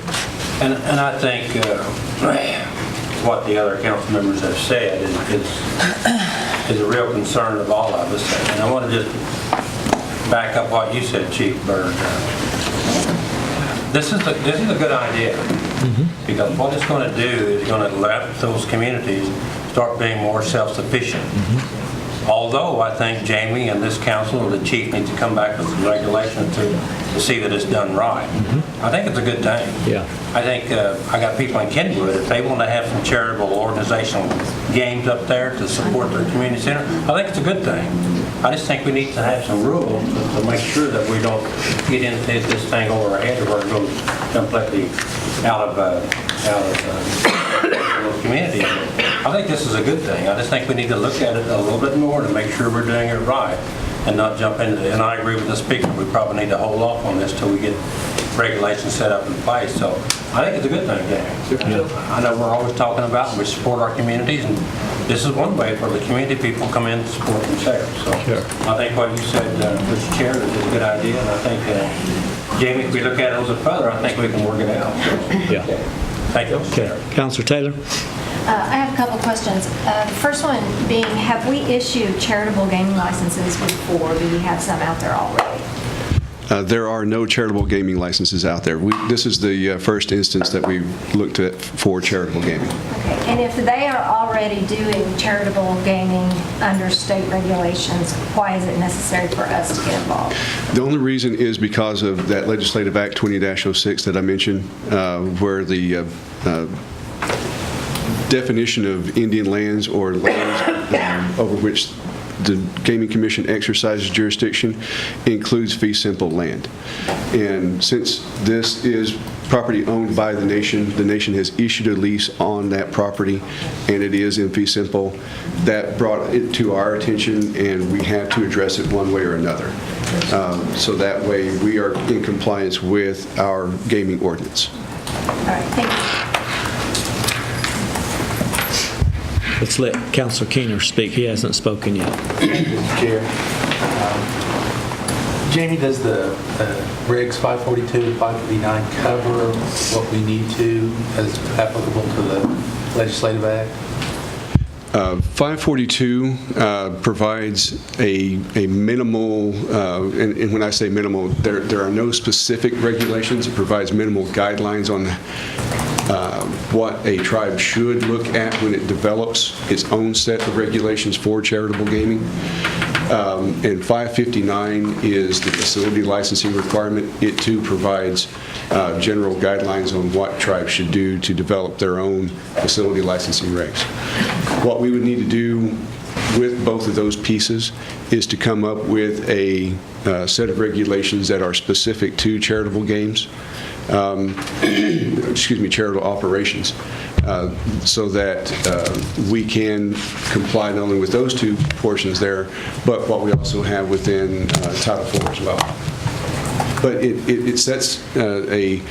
And I think what the other council members have said is a real concern of all of us. And I want to just back up what you said, Chief Byrd. This is a good idea, because what it's going to do is going to let those communities start being more self-sufficient. Although I think Jamie and this council or the chief need to come back with some regulation to see that it's done right. I think it's a good thing. Yeah. I think I got people in Kenwood, if they want to have some charitable organizational games up there to support their community center, I think it's a good thing. I just think we need to have some rules to make sure that we don't get into this thing over our head where it goes completely out of the community. I think this is a good thing. I just think we need to look at it a little bit more to make sure we're doing it right and not jump into it. And I agree with the speaker. We probably need to hold off on this till we get regulations set up in place. So I think it's a good thing, Jamie. I know we're always talking about and we support our communities, and this is one way for the community people come in to support themselves. So I think what you said, Mr. Chair, is a good idea, and I think, Jamie, if we look at it a little bit further, I think we can work it out. So, Yeah. Thank you, Mr. Chair. Councilor Taylor? I have a couple of questions. The first one being, have we issued charitable gaming licenses before? Do we have some out there already? There are no charitable gaming licenses out there. This is the first instance that we've looked at for charitable gaming. Okay. And if they are already doing charitable gaming under state regulations, why is it necessary for us to get involved? The only reason is because of that Legislative Act 20-06 that I mentioned, where the definition of Indian lands or lands over which the Gaming Commission exercises jurisdiction includes fee simple land. And since this is property owned by the nation has issued a lease on that property, and it is in fee simple. That brought it to our attention, and we had to address it one way or another. So that way we are in compliance with our gaming ordinance. All right, thank you. Let's let Councilor Keener speak. He hasn't spoken yet. Mr. Chair. Jamie, does the regs 542 and 559 cover what we need to as applicable to the Legislative Act? 542 provides a minimal, and when I say minimal, there are no specific regulations. It provides minimal guidelines on what a tribe should look at when it develops its own set of regulations for charitable gaming. And 559 is the facility licensing requirement. It too provides general guidelines on what tribes should do to develop their own facility licensing regs. What we would need to do with both of those pieces is to come up with a set of regulations that are specific to charitable games, charitable operations, so that we can comply not only with those two portions there, but what we also have within Title IV as well. But it sets a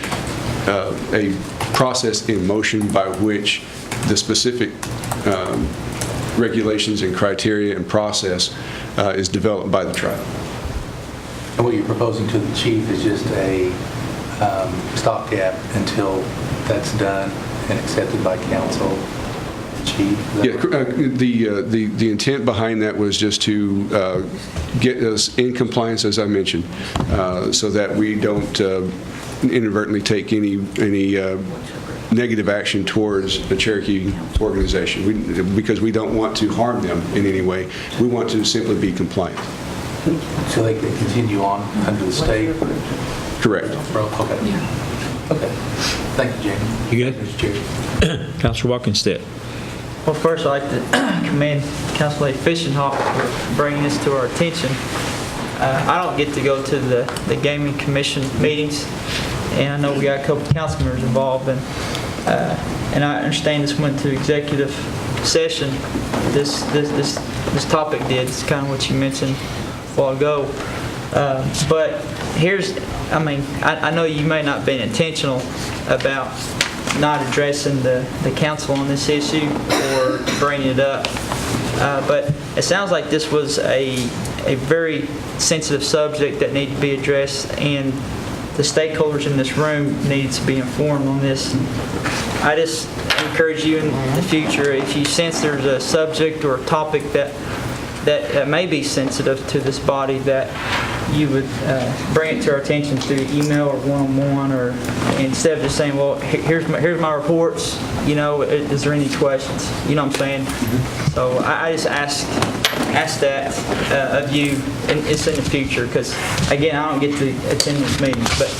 process in motion by which the specific regulations and criteria and process is developed by the tribe. And what you're proposing to the chief is just a stopgap until that's done and accepted by council. Chief? Yeah, the intent behind that was just to get us in compliance, as I mentioned, so that we don't inadvertently take any negative action towards the Cherokee organization, because we don't want to harm them in any way. We want to simply be compliant. So they can continue on under the state? Correct. Okay. Okay. Thank you, Jamie. You good? Mr. Chair. Councilor Walkenstedt. Well, first I'd like to commend Councilor Fishenhoff for bringing this to our attention. I don't get to go to the Gaming Commission meetings, and I know we got a couple council members involved, and I understand this went to executive session. This topic did. It's kind of what you mentioned a while ago. But I mean, I know you may not have been intentional about not addressing the council on this issue or bringing it up, but it sounds like this was a very sensitive subject that needed to be addressed, and the stakeholders in this room needs to be informed on this. I just encourage you in the future, if you sense there's a subject or a topic that may be sensitive to this body, that you would bring it to our attention through email or one-on-one, or instead of just saying, well, here's my reports, you know, is there any questions? You know what I'm saying? So I just ask that of you, and it's in the future, because again, I don't get to attend these meetings, but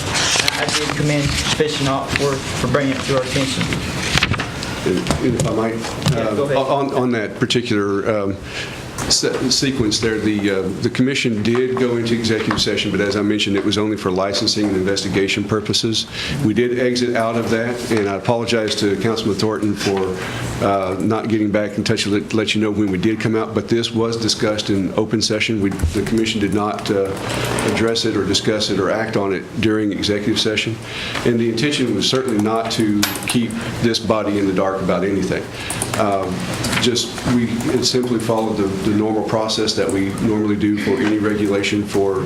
I do commend Fish and Hawk for bringing it to our attention. If I might, go ahead. on that particular sequence there, the commission did go into executive session, but as I mentioned, it was only for licensing and investigation purposes. We did exit out of that, and I apologize to Councilman Thornton for not getting back in touch to let you know when we did come out, but this was discussed in open session. The commission did not address it or discuss it or act on it during executive session, and the intention was certainly not to keep this body in the dark about anything. We simply followed the normal process that we normally do for any regulation for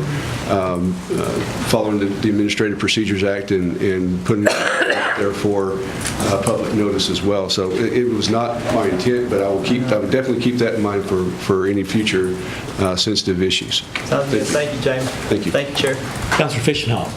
following the Administrative Procedures Act and putting it out there for public notice as well. So it was not my intent, but I would definitely keep that in mind for any future sensitive issues. Sounds good. Thank you, James. Thank you. Thank you, Chair. Councilor Fish and Hawk.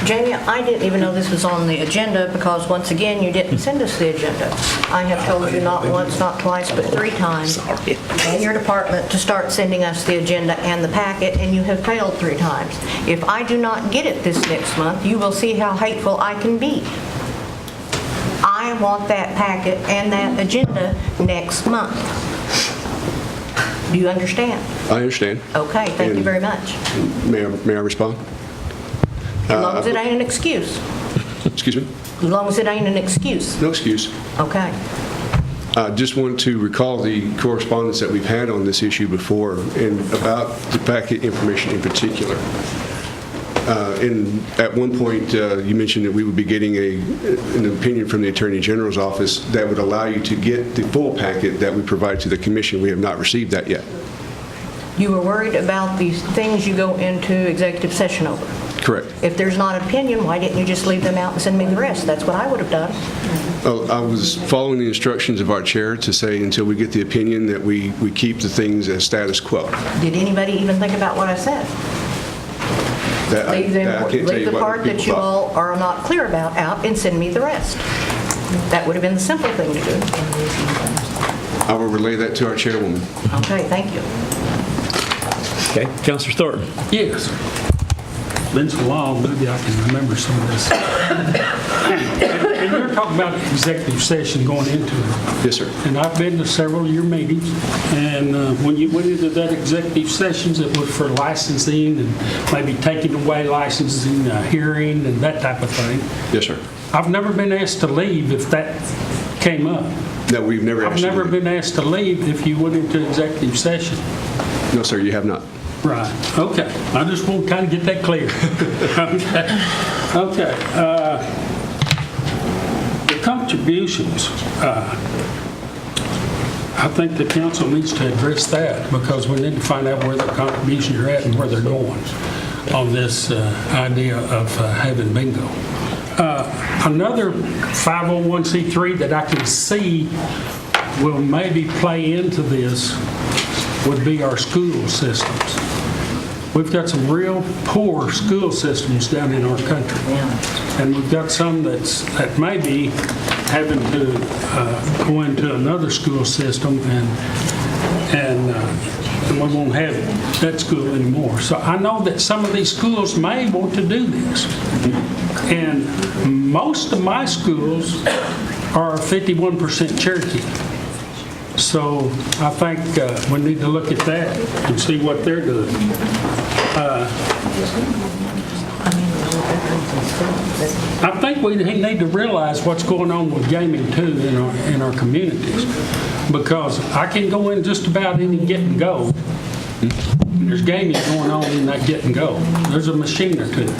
Jamie, I didn't even know this was on the agenda because, once again, you didn't send us the agenda. I have told you not once, not twice, but 3 times in your department to start sending us the agenda and the packet, and you have failed 3 times. If I do not get it this next month, you will see how hateful I can be. I want that packet and that agenda next month. Do you understand? I understand. Okay, thank you very much. May I respond? As long as it ain't an excuse. Excuse me? As long as it ain't an excuse. No excuse. Okay. I just want to recall the correspondence that we've had on this issue before, and about the packet information in particular. And at one point, you mentioned that we would be getting an opinion from the Attorney General's office that would allow you to get the full packet that we provide to the Commission. We have not received that yet. You were worried about these things you go into executive session over. Correct. If there's not an opinion, why didn't you just leave them out and send me the rest? That's what I would have done. I was following the instructions of our chair to say until we get the opinion that we keep the things as status quo. Did anybody even think about what I said? Leave the part that you all are not clear about out and send me the rest. That would have been the simple thing to do. I will relay that to our chairwoman. Okay, thank you. Okay, Councilor Thornton. Yes. Been so long, maybe I can remember some of this. And you're talking about executive session going into it. Yes, sir. And I've been to several of your meetings, and when you went into that executive sessions, it was for licensing and maybe taking away licensing, hearing, and that type of thing. Yes, sir. I've never been asked to leave if that came up. No, we've never I've never been asked to leave if you went into executive session. No, sir, you have not. Right, okay. I just want to kind of get that clear. Okay. The contributions, I think the council needs to address that because we need to find out where the contributions are at and where they're going on this idea of having bingo. Another 501c3 that I can see will maybe play into this would be our school systems. We've got some real poor school systems down in our country. And we've got some that may be having to go into another school system and we won't have that school anymore. So I know that some of these schools may want to do this. And most of my schools are 51% Cherokee. So I think we need to look at that and see what they're doing. I think we need to realize what's going on with gaming too in our communities, because I can go in just about any get and go There's gaming going on in that get and go. There's a machine or two.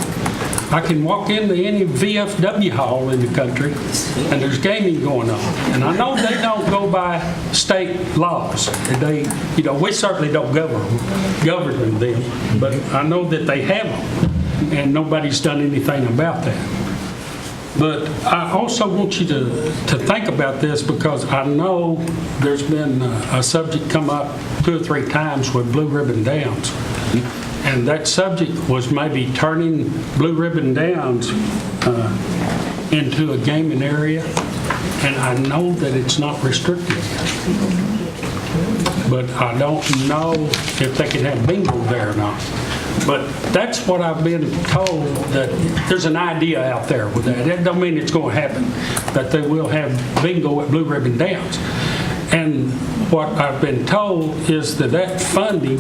I can walk into any VFW hall in the country, and there's gaming going on. And I know they don't go by state laws. We certainly don't govern them, but I know that they have them, and nobody's done anything about that. But I also want you to think about this, because I know there's been a subject come up 2 or 3 times with Blue Ribbon Downs. And that subject was maybe turning Blue Ribbon Downs into a gaming area. And I know that it's not restricted. But I don't know if they can have bingo there or not. But that's what I've been told, that there's an idea out there with that. That don't mean it's going to happen, that they will have bingo at Blue Ribbon Downs. And what I've been told is that funding,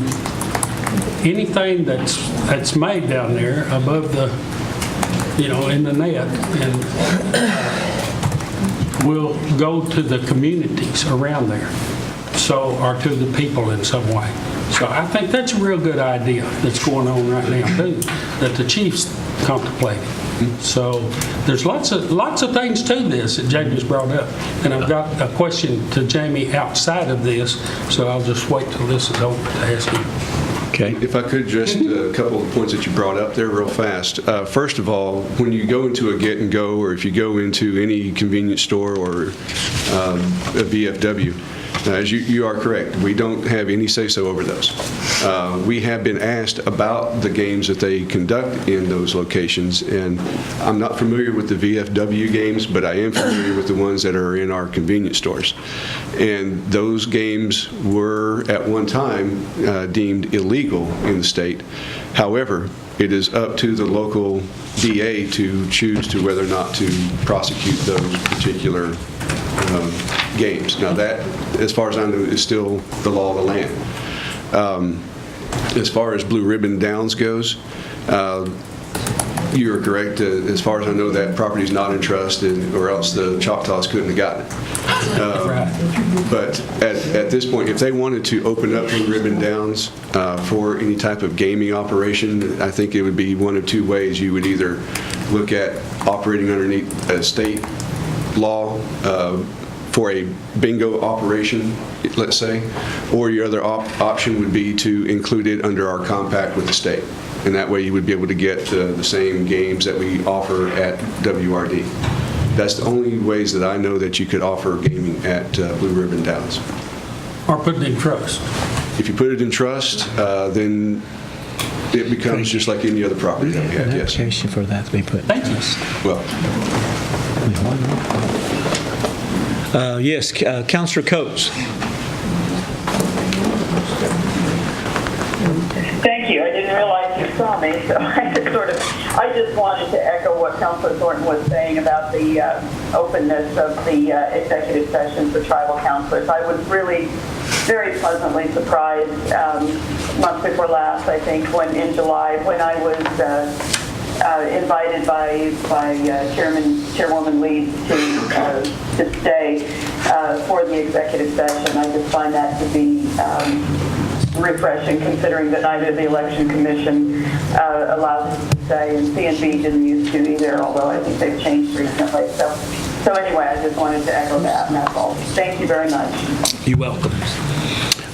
anything that's made down there above the, in the net, and will go to the communities around there, or to the people in some way. So I think that's a real good idea that's going on right now too, that the chief's contemplating. So there's lots of things to this that Jamie's brought up, and I've got a question to Jamie outside of this, so I'll just wait till this is over to ask him. Okay. If I could, just a couple of points that you brought up there real fast. First of all, when you go into a get and go, or if you go into any convenience store or a VFW, as you are correct, we don't have any say-so over those. We have been asked about the games that they conduct in those locations, and I'm not familiar with the VFW games, but I am familiar with the ones that are in our convenience stores. And those games were at one time deemed illegal in the state. However, it is up to the local DA to choose to whether or not to prosecute those particular games. Now that, as far as I know, is still the law of the land. As far as Blue Ribbon Downs goes, you are correct. As far as I know, that property is not in trust, or else the Choctaws couldn't have gotten it. But at this point, if they wanted to open up Blue Ribbon Downs for any type of gaming operation, I think it would be one of 2 ways. You would either look at operating underneath a state law for a bingo operation, let's say, or your other option would be to include it under our compact with the state. And that way you would be able to get the same games that we offer at WRD. That's the only ways that I know that you could offer gaming at Blue Ribbon Downs. Or put it in trust. If you put it in trust, then it becomes just like any other property that we have, yes. Application for that to be put in trust. Well, yes, Councilor Coates. Thank you. I didn't realize you saw me, so I just wanted to echo what Councilor Thornton was saying about the openness of the executive session for tribal councilors. I was really very pleasantly surprised month before last, I think, in July, when I was invited by Chairwoman Lee to stay for the executive session. I just find that to be refreshing, considering that neither the Election Commission allows us to stay, and CNB didn't used to either, although I think they've changed recently. So anyway, I just wanted to echo that, and that's all. Thank you very much. You're welcome.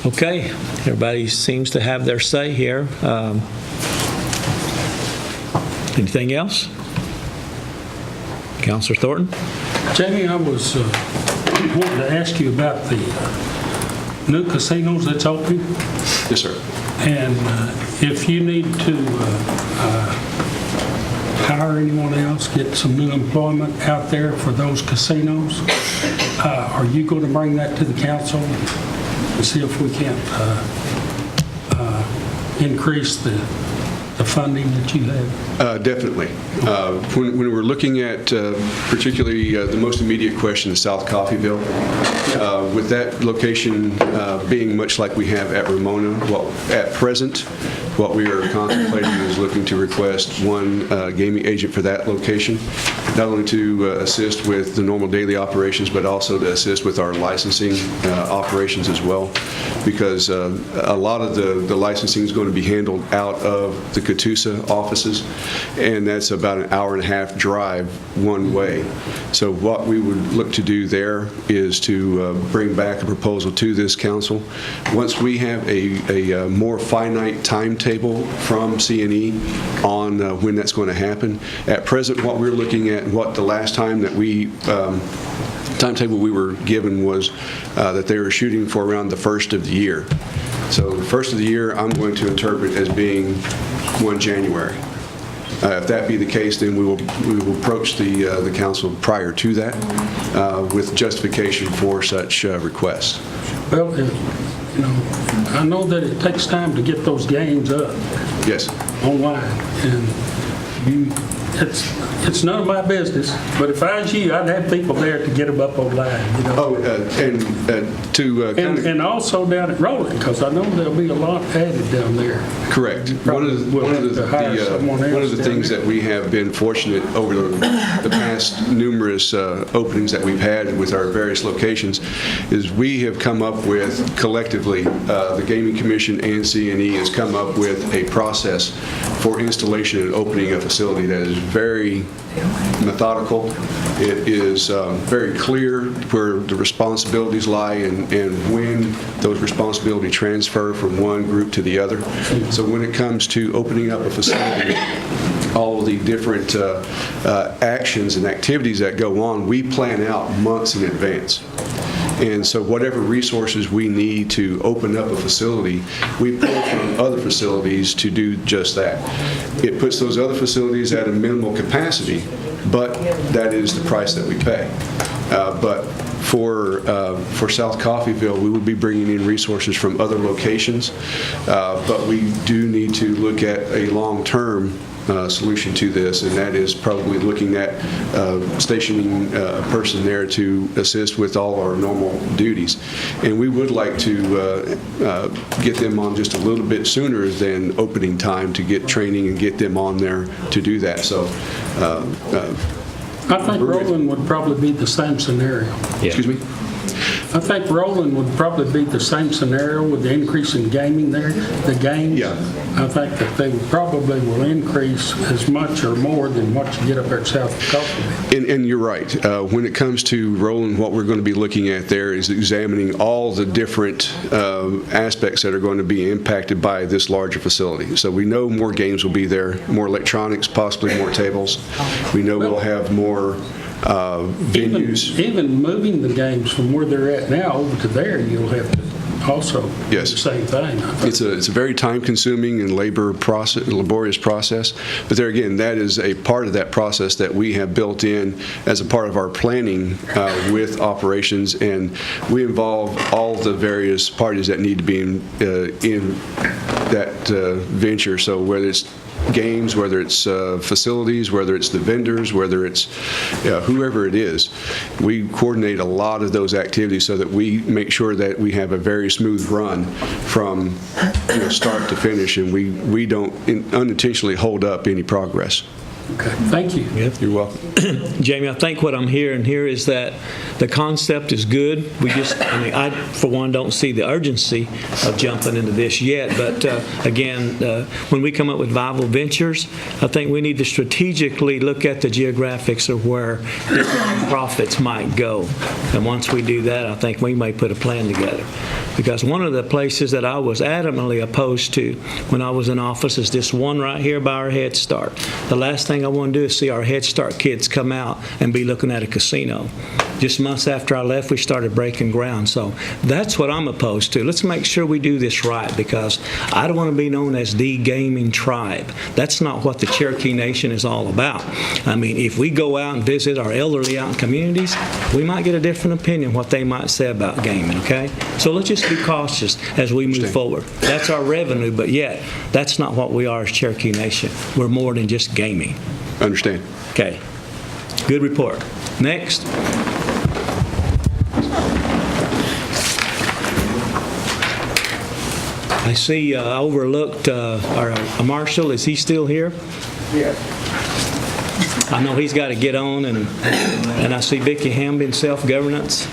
Okay, everybody seems to have their say here. Anything else? Councilor Thornton? Jamie, I was wanting to ask you about the new casinos that's open. yes, sir. And if you need to hire anyone else, get some new employment out there for those casinos, are you going to bring that to the council and see if we can't increase the funding that you have? Definitely. When we're looking at particularly the most immediate question, South Coffeyville, with that location being much like we have at Ramona, well, at present, What we are contemplating is looking to request one gaming agent for that location, not only to assist with the normal daily operations, but also to assist with our licensing operations as well, because a lot of the licensing is going to be handled out of the Catoosa offices, and that's about an hour-and-a-half drive one way. So what we would look to do there is to bring back a proposal to this council. Once we have a more finite timetable from C&E on when that's going to happen. At present, what we're looking at, what the last time that timetable we were given was that they were shooting for around the first of the year. So the first of the year, I'm going to interpret as being 1 January. If that be the case, then we will approach the council prior to that with justification for such requests. Well, I know that it takes time to get those games up. Yes. Online, and it's none of my business, but if I was you, I'd have people there to get them up online, Oh, and also down at Rolling, because I know there'll be a lot added down there. Correct. One of the things that we have been fortunate over the past numerous openings that we've had with our various locations is we have come up with, collectively, the Gaming Commission and C&E has come up with a process for installation and opening a facility that is very methodical. It is very clear where the responsibilities lie and when those responsibilities transfer from one group to the other. So when it comes to opening up a facility, all the different actions and activities that go on, we plan out months in advance. And so whatever resources we need to open up a facility, we pull from other facilities to do just that. It puts those other facilities at a minimal capacity, but that is the price that we pay. But for South Coffeyville, we will be bringing in resources from other locations, but we do need to look at a long-term solution to this, and that is probably looking at stationing a person there to assist with all our normal duties. And we would like to get them on just a little bit sooner than opening time to get training and get them on there to do that. So I think Roland would probably be the same scenario. Excuse me? I think Roland would probably be the same scenario with the increase in gaming there, the games. Yeah. I think that they probably will increase as much or more than what you get up there at South Coffeyville. And you're right. When it comes to Roland, what we're going to be looking at there is examining all the different aspects that are going to be impacted by this larger facility. So we know more games will be there, more electronics, possibly more tables. We know we'll have more venues. Even moving the games from where they're at now over to there, you'll have to also do the same thing. It's a very time-consuming and laborious process. But there again, that is a part of that process that we have built in as a part of our planning with operations, and we involve all the various parties that need to be in that venture. So whether it's games, whether it's facilities, whether it's the vendors, whether it's whoever it is, we coordinate a lot of those activities so that we make sure that we have a very smooth run from start to finish, and we don't unintentionally hold up any progress. Okay, thank you. Yep. You're welcome. Jamie, I think what I'm hearing here is that the concept is good. I for one, don't see the urgency of jumping into this yet. But again, when we come up with viable ventures, I think we need to strategically look at the geographics of where different profits might go. And once we do that, I think we may put a plan together. Because one of the places that I was adamantly opposed to when I was in office is this one right here by our Head Start. The last thing I want to do is see our Head Start kids come out and be looking at a casino. Just months after I left, we started breaking ground. So that's what I'm opposed to. Let's make sure we do this right, because I don't want to be known as the gaming tribe. That's not what the Cherokee Nation is all about. I mean, if we go out and visit our elderly out in communities, we might get a different opinion what they might say about gaming, okay? So let's just be cautious as we move forward. That's our revenue, but yet, that's not what we are as Cherokee Nation. We're more than just gaming. Understand. Okay. Good report. Next. I see I overlooked our marshal. Is he still here? Yes. I know he's got to get on, and I see Vicki Hamby in self-governance.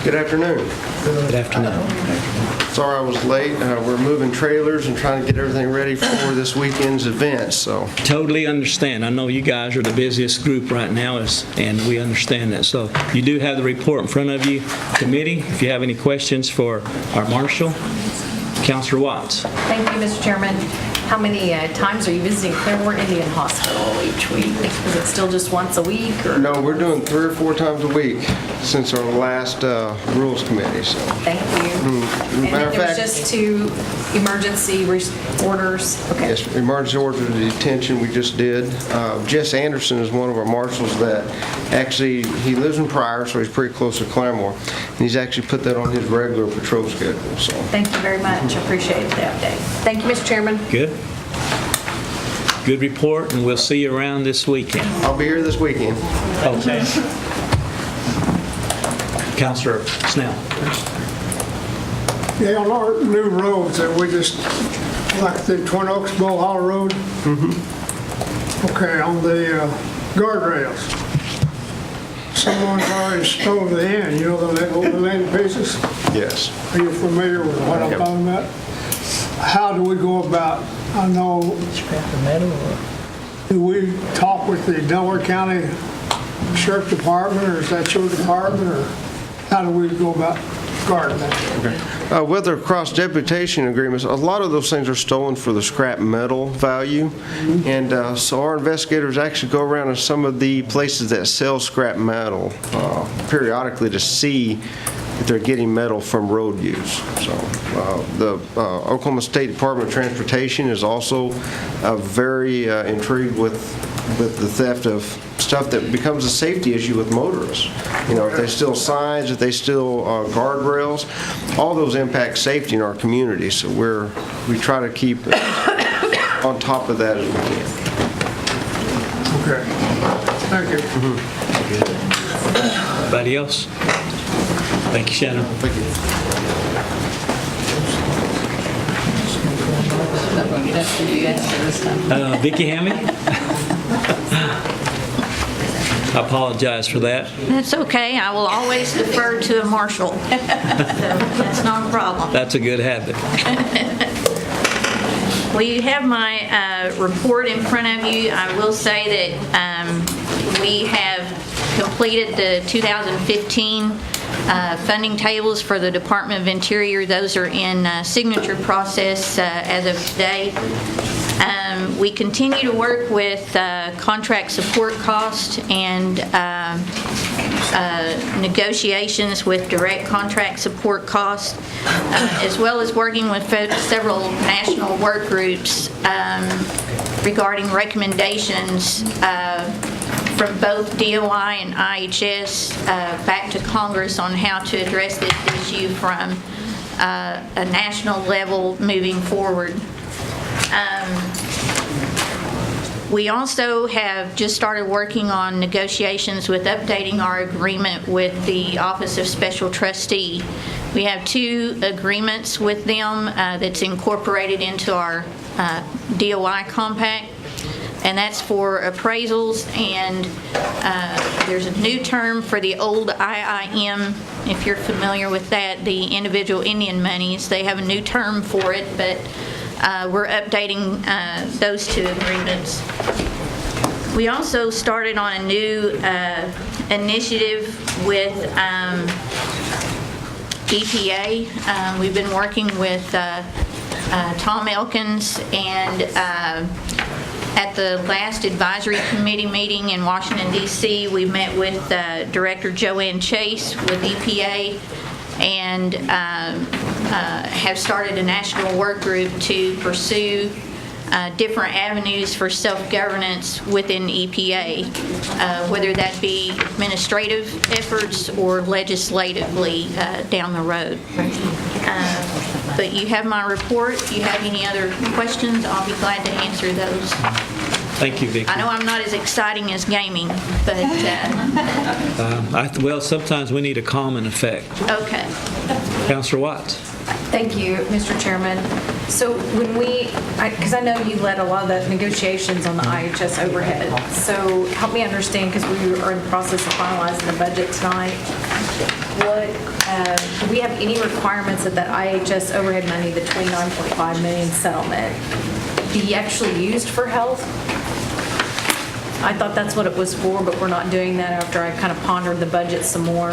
Good afternoon. Good afternoon. Sorry I was late. We're moving trailers and trying to get everything ready for this weekend's event, so. Totally understand. I know you guys are the busiest group right now, and we understand that. So you do have the report in front of you, committee. If you have any questions for our marshal, Councilor Watts. Thank you, Mr. Chairman. How many times are you visiting Clearwater Indian Hospital each week? Is it still just once a week? Or? No, we're doing 3 or 4 times a week since our last rules committee, so. Thank you. And Matter of it was fact, just 2 emergency orders? Okay. yes, emergency order of detention we just did. Jess Anderson is one of our marshals that actually, he lives in Pryor, so he's pretty close to Claremore, and he's actually put that on his regular patrol schedule, so. Thank you very much. I appreciate the update. Thank you, Mr. Chairman. Good. Good report, and we'll see you around this weekend. I'll be here this weekend. Okay. Councilor Snell. Yeah, on our new roads that we just, like the Twin Oaks Bull Hollow Road. Okay, on the guardrails. Someone's already stove the end, you know, the landing pieces? Yes. Are you familiar with what I'm talking about? How do we go about, I know, do we talk with the Delaware County Sheriff Department, or is that your department, or how do we go about guarding that? Okay. With our cross-deputation agreements, a lot of those things are stolen for the scrap metal value, and so our investigators actually go around to some of the places that sell scrap metal periodically to see if they're getting metal from road use. So the Oklahoma State Department of Transportation is also very intrigued with the theft of stuff that becomes a safety issue with motorists. You know, if they steal signs, if they steal guardrails, all those impact safety in our community. So we try to keep on top of that as we can. Okay. Thank you. Anybody else? Thank you, Shannon. Thank you. Vicki Hammy? I apologize for that. That's okay. I will always defer to a marshal. So that's not a problem. That's a good habit. Well, you have my report in front of you. I will say that we have completed the 2015 funding tables for the Department of Interior. Those are in signature process as of today. We continue to work with contract support cost and negotiations with direct contract support cost, as well as working with several national work groups regarding recommendations from both DOI and IHS back to Congress on how to address this issue from a national level moving forward. We also have just started working on negotiations with updating our agreement with the Office of Special Trustee. We have 2 agreements with them that's incorporated into our DOI compact, and that's for appraisals, and there's a new term for the old IIM, if you're familiar with that, the individual Indian monies. They have a new term for it, but we're updating those 2 agreements. We also started on a new initiative with EPA. We've been working with Tom Elkins, and at the last advisory committee meeting in Washington, D.C., we met with Director Joanne Chase with EPA, and have started a national work group to pursue different avenues for self-governance within EPA, whether that be administrative efforts or legislatively down the road. But you have my report. If you have any other questions, I'll be glad to answer those. Thank you, Vicki. I know I'm not as exciting as gaming, but, Well, sometimes we need a calming effect. okay. Councilor Watts? Thank you, Mr. Chairman. So when because I know you led a lot of the negotiations on the IHS overhead, so help me understand, because we are in the process of finalizing the budget tonight. Do we have any requirements that IHS overhead money, the $29.5 million settlement, be actually used for health? I thought that's what it was for, but we're not doing that after I kind of pondered the budget some more.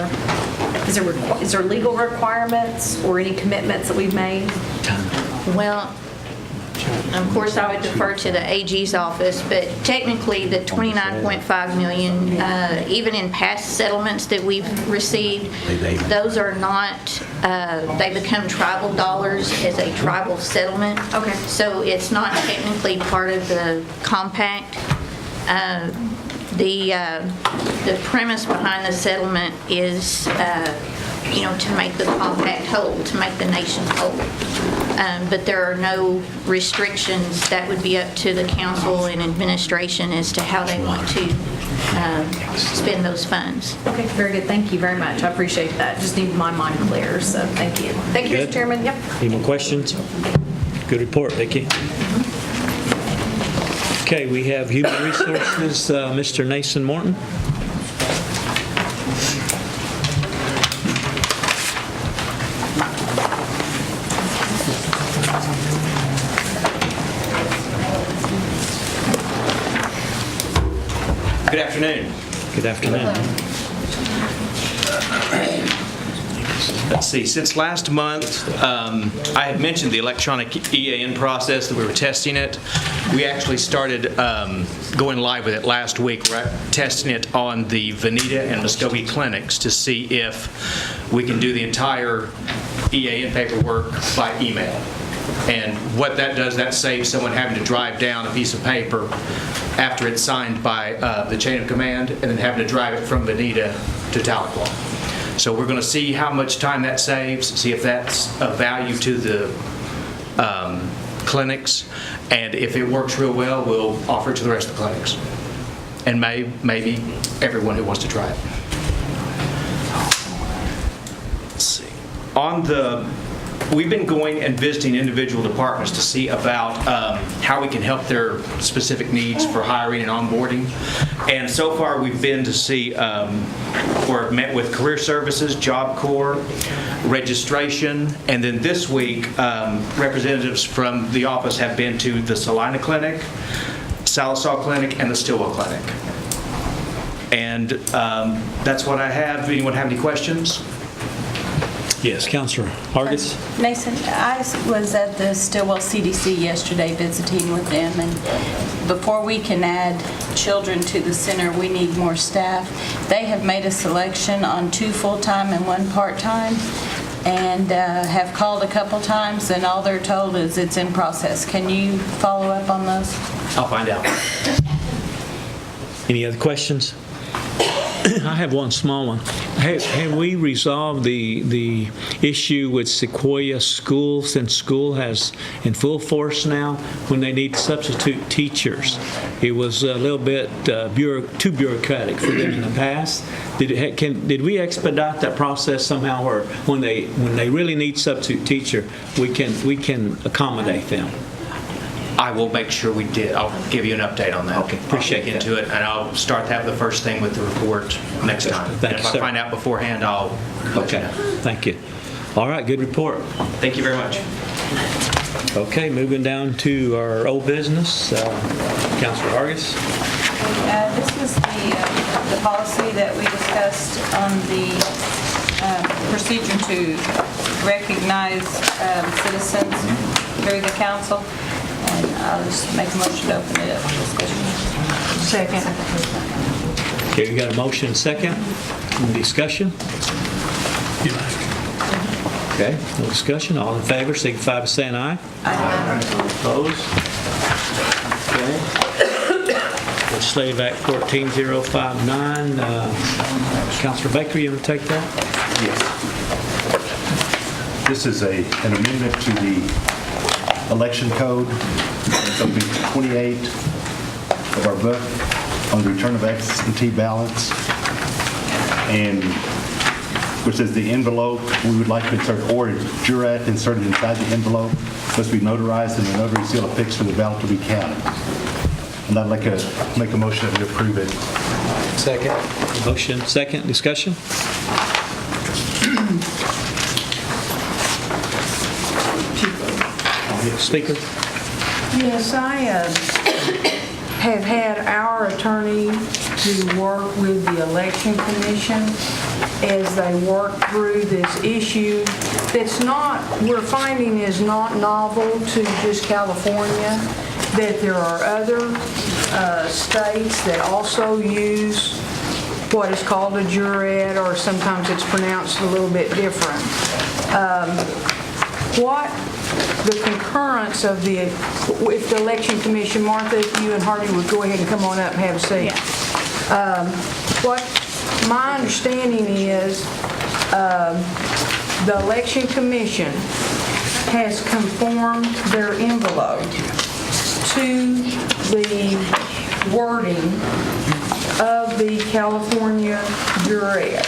Is there legal requirements or any commitments that we've made? Well, of course, I would defer to the AG's office, but technically, the $29.5 million, even in past settlements that we've received, those are not, they become tribal dollars as a tribal settlement. Okay. So it's not technically part of the compact. The premise behind the settlement is, to make the compact whole, to make the nation whole. But there are no restrictions. That would be up to the council and administration as to how they want to spend those funds. Okay, very good. Thank you very much. I appreciate that. Just need my mind clear, so thank you. Thank you, Good. Mr. Chairman. Yep. Any more questions? Good report, Vicki. Okay, we have Human Resources, Mr. Nathan Morton. Good afternoon. Good afternoon. Let's see, since last month, I had mentioned the electronic EAN process that we were testing it. We actually started going live with it last week. We're testing it on the Veneta and Muskogee clinics to see if we can do the entire EAN paperwork by email. And what that does, that saves someone having to drive down a piece of paper after it's signed by the chain of command and then having to drive it from Veneta to Tahlequah. So we're going to see how much time that saves, see if that's of value to the clinics, and if it works real well, we'll offer it to the rest of the clinics, and maybe everyone who wants to try it. Let's see. We've been going and visiting individual departments to see about how we can help their specific needs for hiring and onboarding. And so far, we've been to see or met with Career Services, Job Corps, registration, and then this week, representatives from the office have been to the Salina Clinic, Salisaw Clinic, and the Stillwell Clinic. And that's what I have. Anyone have any questions? Yes, Councilor Hargis. Nathan, I was at the Stillwell CDC yesterday visiting with them, and before we can add children to the center, we need more staff. They have made a selection on 2 full-time and 1 part-time, and have called a couple times, and all they're told is it's in process. Can you follow up on those? I'll find out. Any other questions? I have one small one. Have we resolved the issue with Sequoia School, since school has in full force now when they need substitute teachers? It was a little bit too bureaucratic for them in the past. Did we expedite that process somehow, or when they really need substitute teacher, we can accommodate them? I will make sure we did. I'll give you an update on that. Okay, appreciate I'll check into it, and I'll start that the first thing with the report next time. Thank And you, if sir. I find out beforehand, I'll let you know. Thank you. All right, good report. Thank you very much. Okay, moving down to our old business. Councilor Hargis. This was the policy that we discussed on the procedure to recognize citizens through the council. And I'll just make a motion to open it up for discussion. Second. Okay, we got a motion and second. Any discussion? Okay, no discussion. All in favor, signify by saying aye. Aye. Opposed? Okay. Legislative Act 14059. Councilor Baker, you want to take that? Yes. This is an amendment to the election code. It's going to be 28 of our book on the return of absentee ballots, and which says the envelope we would like to insert, or a jurat inserted inside the envelope, must be notarized and the notary seal affixed for the ballot to be counted. And I'd like to make a motion that we approve it. Second. Motion, second, discussion? Speaker? Yes, I have had our attorney to work with the Election Commission as they work through this issue that's not, we're finding is not novel to just California, that there are other states that also use what is called a jurat, or sometimes it's pronounced a little bit different. What the concurrence of if the Election Commission, Martha, if you and Hardy would go ahead and come on up and have a seat. What my understanding is, the Election Commission has conformed their envelope to the wording of the California jurat.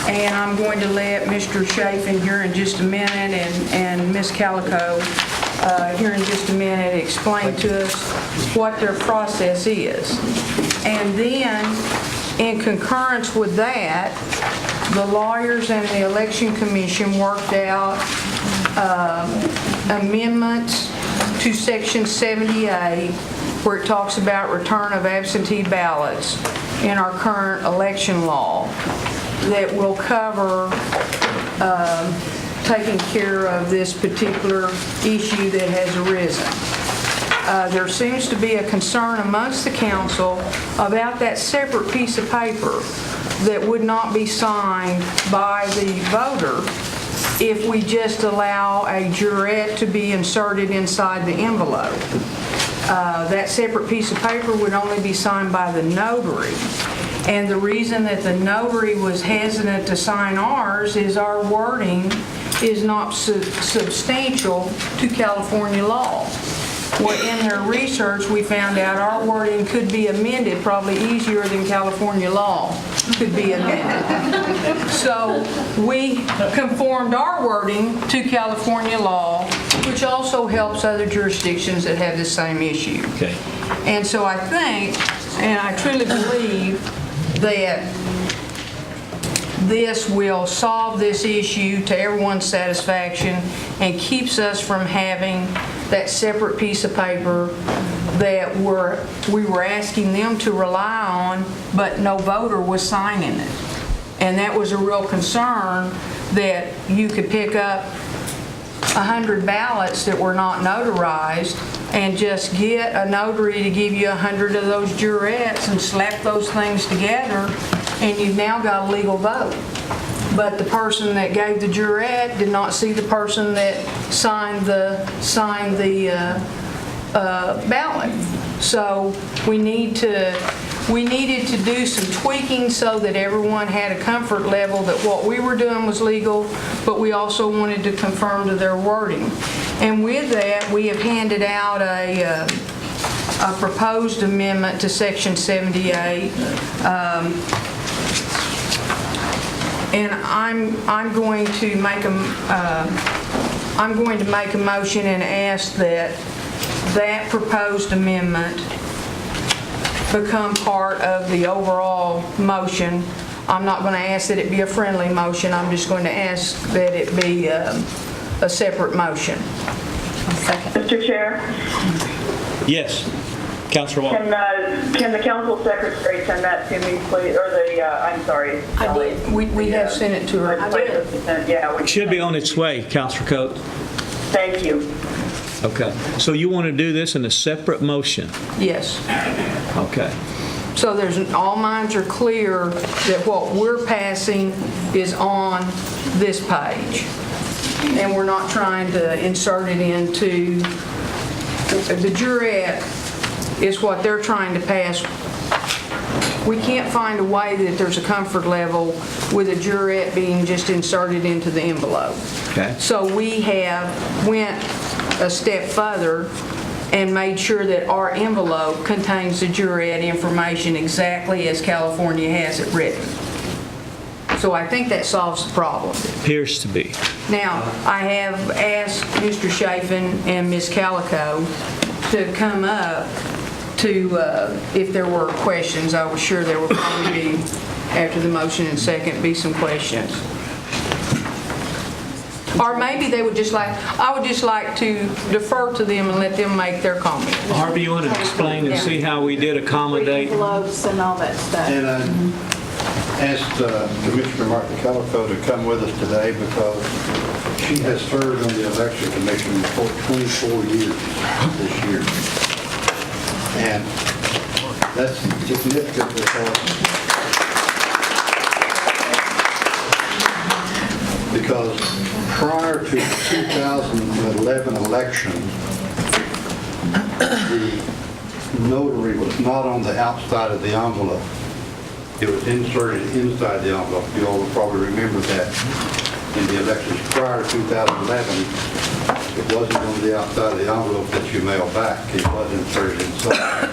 And I'm going to let Mr. Chafin here in just a minute and Ms. Calico here in just a minute explain to us what their process is. And then, in concurrence with that, the lawyers and the Election Commission worked out amendments to Section 78, where it talks about return of absentee ballots in our current election law, that will cover taking care of this particular issue that has arisen. There seems to be a concern amongst the council about that separate piece of paper that would not be signed by the voter if we just allow a jurat to be inserted inside the envelope. That separate piece of paper would only be signed by the notary. And the reason that the notary was hesitant to sign ours is our wording is not substantial to California law. Well, in their research, we found out our wording could be amended probably easier than California law could be amended. So we conformed our wording to California law, which also helps other jurisdictions that have the same issue. Okay. And so I think, and I truly believe, that this will solve this issue to everyone's satisfaction and keeps us from having that separate piece of paper that we were asking them to rely on, but no voter was signing it. And that was a real concern, that you could pick up 100 ballots that were not notarized and just get a notary to give you 100 of those jurats and slap those things together, and you've now got a legal vote. But the person that gave the jurat did not see the person that signed the ballot. So we needed to do some tweaking so that everyone had a comfort level that what we were doing was legal, but we also wanted to confirm to their wording. And with that, we have handed out a proposed amendment to Section 78. And I'm going to make a motion and ask that proposed amendment become part of the overall motion. I'm not going to ask that it be a friendly motion. I'm just going to ask that it be a separate motion. Mr. Chair? Yes. Councilor Walker. Can the council secretary send that to me, please? Or I'm sorry. I did. We have sent it to her. I did. Yeah. It should be on its way, Councilor Coates. Thank you. Okay. So you want to do this in a separate motion? Yes. Okay. So all minds are clear that what we're passing is on this page. And we're not trying to insert it into, the jurat is what they're trying to pass. We can't find a way that there's a comfort level with a jurat being just inserted into the envelope. Okay. So we have went a step further and made sure that our envelope contains the jurat information exactly as California has it written. So I think that solves the problem. Appears to be. Now, I have asked Mr. Chafin and Ms. Calico to come up to, if there were questions. I was sure there would probably be, after the motion and second, be some questions. Or maybe they would just like, I would just like to defer to them and let them make their comment. Harvey, you want to explain and see how we did accommodate? Envelopes and all that stuff. And I asked Commissioner Martin Calico to come with us today because she has served on the election commission for 24 years this year. And that's significant because prior to the 2011 election, the notary was not on the outside of the envelope. It was inserted inside the envelope. You all will probably remember that in the elections prior to 2011, it wasn't on the outside of the envelope that you mail back. It was inserted inside.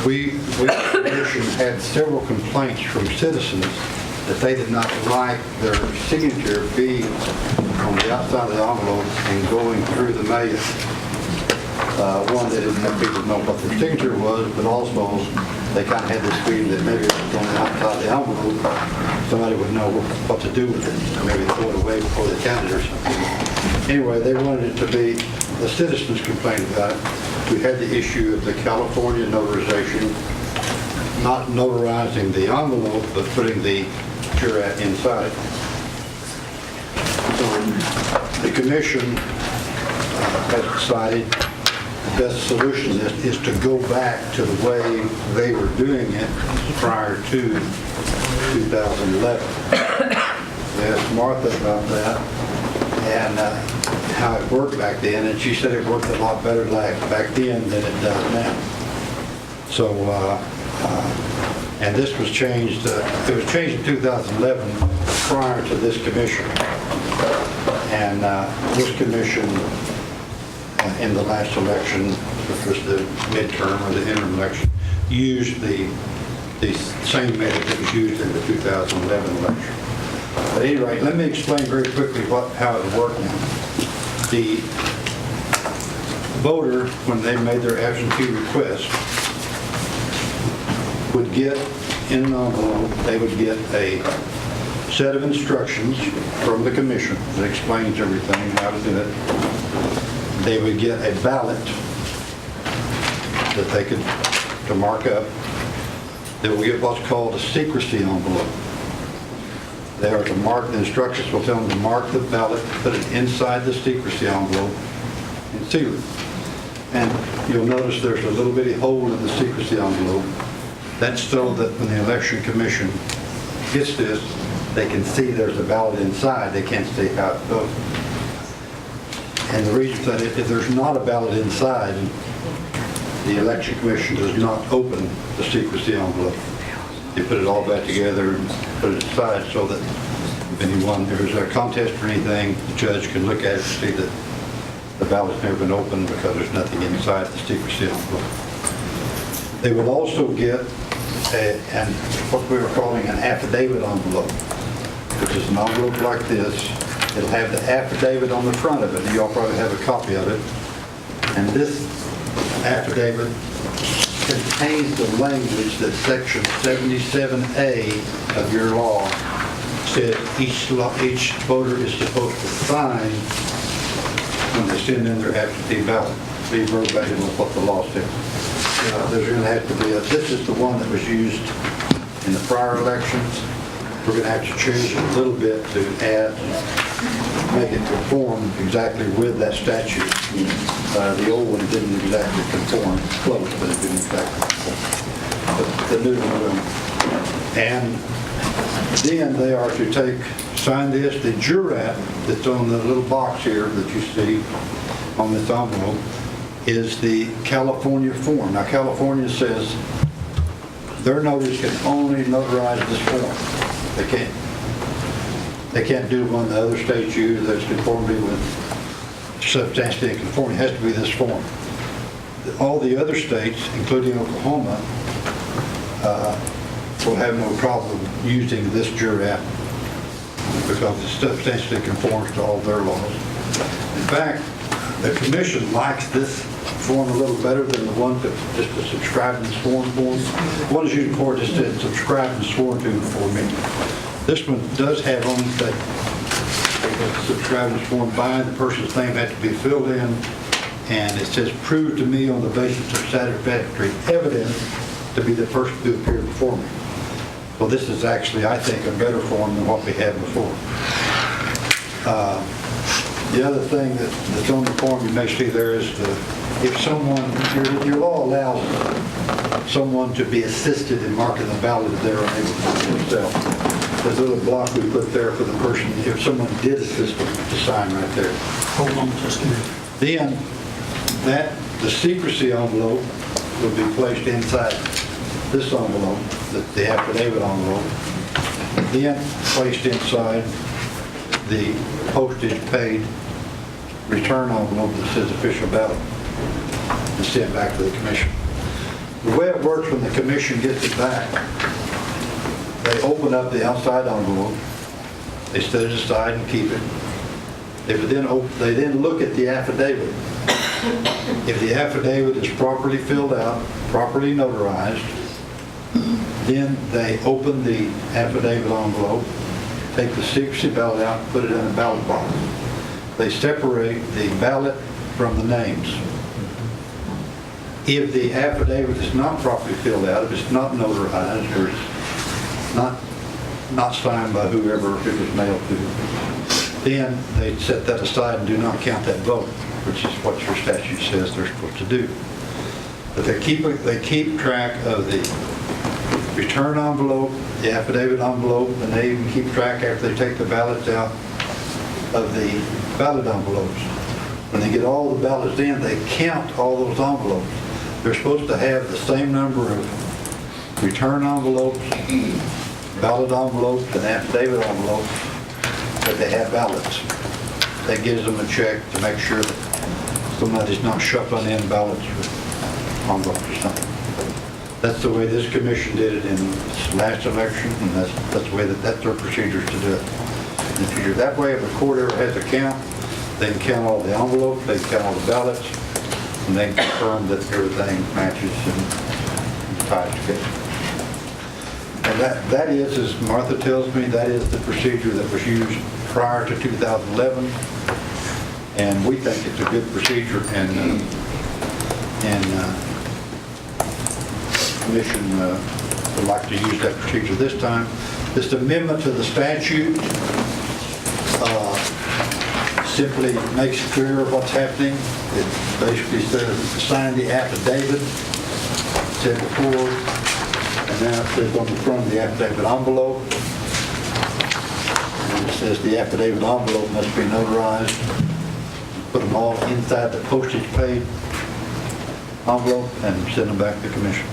We the commission had several complaints from citizens that they did not like their signature being on the outside of the envelope and going through the mail. One, they didn't have people know what their signature was, but also they kind of had this feeling that maybe it was on the outside of the envelope, somebody would know what to do with it, maybe throw it away before they counted or something. Anyway, they wanted it to be, the citizens complained about it. We had the issue of the California notarization, not notarizing the envelope, but putting the jurat inside it. So the commission has decided the best solution is to go back to the way they were doing it prior to 2011. They asked Martha about that and how it worked back then, and she said it worked a lot better back then than it does now. So, and this was changed, it was changed in 2011 prior to this commission. And this commission in the last election, which was the midterm or the interim election, used the same method that was used in the 2011 election. But at any rate, let me explain very quickly how it worked now. The voter, when they made their absentee request, would get in an envelope, they would get a set of instructions from the commission that explains everything, how to do it. They would get a ballot that they could to mark up. They will get what's called a secrecy envelope. They are to mark, the instructions will tell them to mark the ballot, put it inside the secrecy envelope, and seal it. And you'll notice there's a little bitty hole in the secrecy envelope. That's so that when the election commission gets this, they can see there's a ballot inside. They can't see how it goes. And the reason for that is if there's not a ballot inside, the election commission does not open the secrecy envelope. They put it all back together and put it aside so that if there's a contest or anything, the judge can look at it and see that the ballot's never been opened because there's nothing inside the secrecy envelope. They will also get what we were calling an affidavit envelope, which is an envelope like this. It'll have the affidavit on the front of it. You all probably have a copy of it. And this affidavit contains the language that Section 77A of your law says each voter is supposed to sign when they send in their absentee ballot. Be verbatim with what the law says. There's going to have to be this is the one that was used in the prior elections. We're going to have to change it a little bit to make it conform exactly with that statute. The old one didn't exactly conform, close, but it didn't exactly conform. But the new one will. And then they are to sign this. The jurat that's on the little box here that you see on this envelope is the California form. Now, California says their notaries can only notarize this form. They can't do one the other states use that's conformity with substantially in conformity. It has to be this form. all the other states, including Oklahoma, will have no problem using this jurat because it substantially conforms to all their laws. In fact, the commission likes this form a little better than the one that just a subscribed and sworn form. One is usually for just a subscribed and sworn to for me. This one does have on that subscribed and sworn by, the person's name has to be filled in, and it says, "Prove to me on the basis of satisfactory evidence to be the person who appeared before me." Well, this is actually, I think, a better form than what we had before. The other thing that's on the form you may see there is if someone, your law allows someone to be assisted in marking the ballot if they're unable to do it themselves. There's a little block we put there for the person, if someone did assist them, to sign right there. Hold on just a minute. Then, the secrecy envelope would be placed inside this envelope, the affidavit envelope, then placed inside the postage paid return envelope that says official ballot and sent back to the commission. The way it works when the commission gets it back, they open up the outside envelope, they set it aside and keep it. They then look at the affidavit. If the affidavit is properly filled out, properly notarized, then they open the affidavit envelope, take the secrecy ballot out, and put it in a ballot box. They separate the ballot from the names. If the affidavit is not properly filled out, if it's not notarized, or it's not signed by whoever it was mailed to, then they set that aside and do not count that vote, which is what your statute says they're supposed to do. But they keep track of the return envelope, the affidavit envelope, and they even keep track after they take the ballots out of the ballot envelopes. When they get all the ballots in, they count all those envelopes. They're supposed to have the same number of return envelopes, ballot envelopes, and affidavit envelopes, but they have ballots. That gives them a check to make sure that somebody's not shuffling in ballots with envelopes or something. That's the way this commission did it in this last election, and that's the way that's their procedures to do it. And if you're that way, if the court ever has a count, they can count all the envelopes, they can count all the ballots, and they can confirm that everything matches and ties together. And that is, as Martha tells me, that is the procedure that was used prior to 2011, and we think it's a good procedure, and commission would like to use that procedure this time. This amendment to the statute simply makes clear what's happening. It basically says sign the affidavit, said before, and now it says on the front of the affidavit envelope. And it says the affidavit envelope must be notarized. Put them all inside the postage paid envelope and send them back to the commission.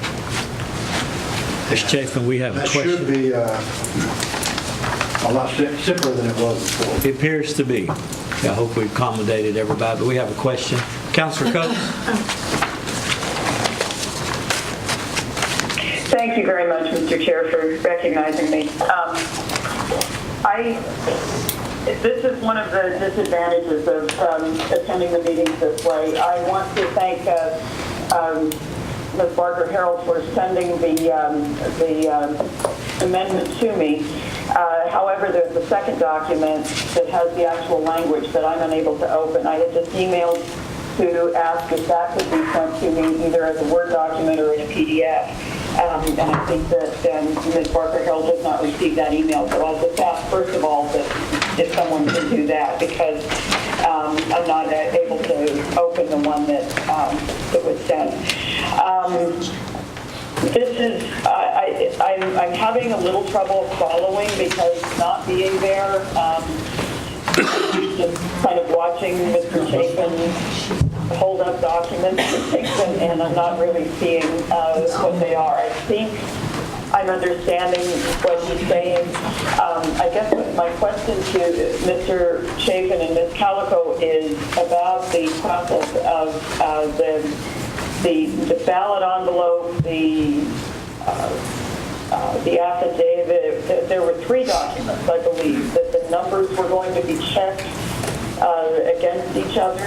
Mr. Chafin, we have a question. That should be a lot simpler than it was before. It appears to be. I hope we've accommodated everybody, but we have a question. Councilor Coates? Thank you very much, Mr. Chair, for recognizing me. This is one of the disadvantages of attending the meetings this way. I want to thank Ms. Barker Harrell for sending the amendment to me. However, there's a second document that has the actual language that I'm unable to open. I had just emailed to ask if that could be sent to me either as a Word document or in a PDF. And I think that Ms. Barker Harrell does not receive that email. So I'll just ask, first of all, that if someone can do that, because I'm not able to open the one that was sent. This is, I'm having a little trouble following because not being there, just kind of watching Mr. Chapin hold up documents and I'm not really seeing what they are. I think I'm understanding what he's saying. I guess my question to Mr. Chapin and Ms. Calico is about the process of the the ballot envelope, the affidavit, there were 3 documents, I believe, that the numbers were going to be checked against each other,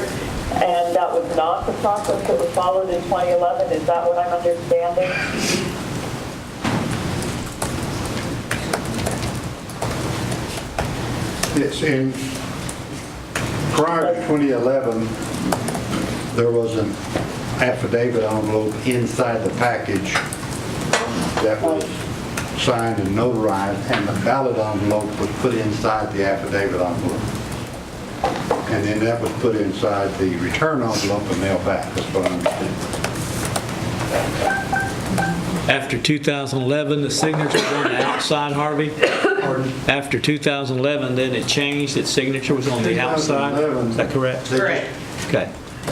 and that was not the process that was followed in 2011. Is that what I'm understanding? It's in, prior to 2011, there was an affidavit envelope inside the package that was signed and notarized, and the ballot envelope was put inside the affidavit envelope. And then that was put inside the return envelope and mailed back. That's what I understand. After 2011, the signature was on the outside, Harvey? After 2011, then it changed, its signature was on the outside? Is that correct? Correct. Okay.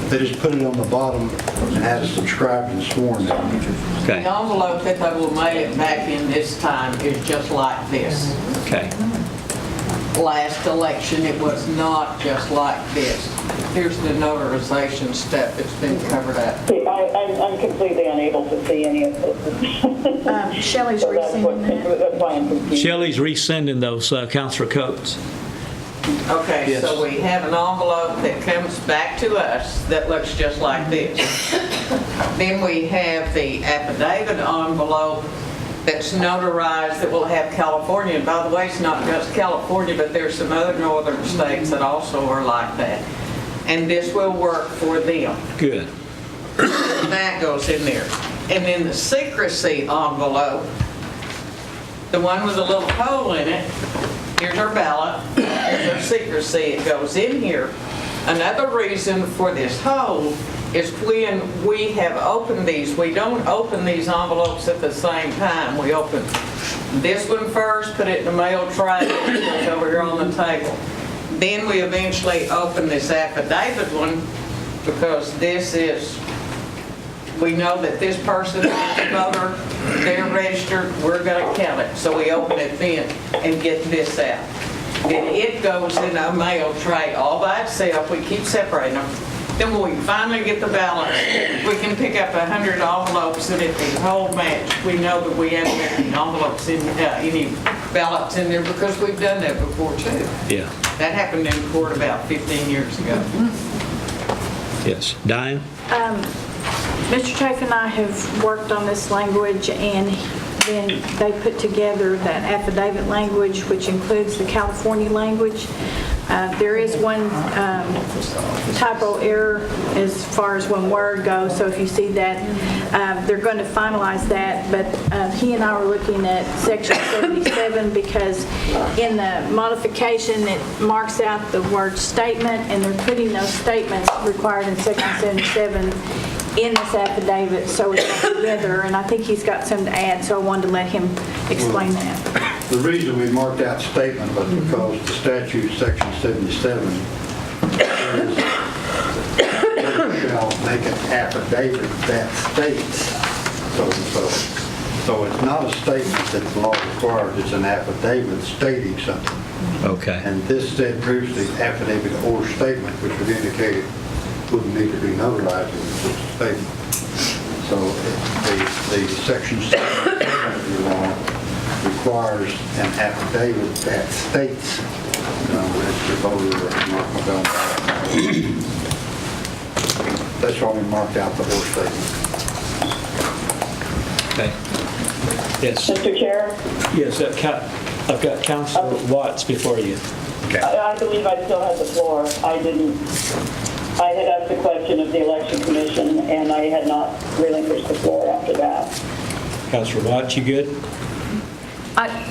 They just put it on the bottom and had it subscribed and sworn in. Okay. The envelope that they will mail it back in this time is just like this. Okay. Last election, it was not just like this. Here's the notarization step. It's been covered up. I'm completely unable to see any of this. Shelley's resending That's why I'm confused. Shelley's resending those, Councilor Coates. Okay, Yes. so we have an envelope that comes back to us that looks just like this. Then we have the affidavit envelope that's notarized that will have California. And by the way, it's not just California, but there's some other northern states that also are like that. And this will work for them. Good. That goes in there. And then the secrecy envelope, the one with a little hole in it, here's our ballot, here's our secrecy, it goes in here. Another reason for this hole is when we have opened these, we don't open these envelopes at the same time. We open this one first, put it in the mail tray, it's over here on the table. Then we eventually open this affidavit one because this is, we know that this person is a voter, they're registered, we're going to count it. So we open it then and get this out. Then it goes in a mail tray all by itself. We keep separating them. Then when we finally get the ballots, we can pick up 100 envelopes and if the whole match, we know that we haven't got any envelopes in, any ballots in there because we've done that before too. Yeah. That happened in court about 15 years ago. Yes. Diane? Mr. Chafe and I have worked on this language, and then they put together that affidavit language, which includes the California language. There is one typo error as far as one word goes, so if you see that, they're going to finalize that, but he and I were looking at section 77 because in the modification it marks out the word statement, and they're putting those statements required in section 77 in this affidavit, so it's all together, and I think he's got some to add, so I wanted to let him explain that. The reason we marked out statement was because the statute, section 77, says, shall make an affidavit that states so-and-so. So it's not a statement that the law requires, it's an affidavit stating something. Okay. And this said previously affidavit or statement, which would indicate it wouldn't need to be notarized if it's just a statement. So the section 77 of the law requires an affidavit that states, registered voter or mark my ballot. That's why we marked out the whole statement. Okay. Yes. Mr. Chair? Yes, I've got Councilor Watts before you. I believe I still have the floor. I had asked the question of the Election Commission, and I had not relinquished the floor after that. Councilor Watts, you good?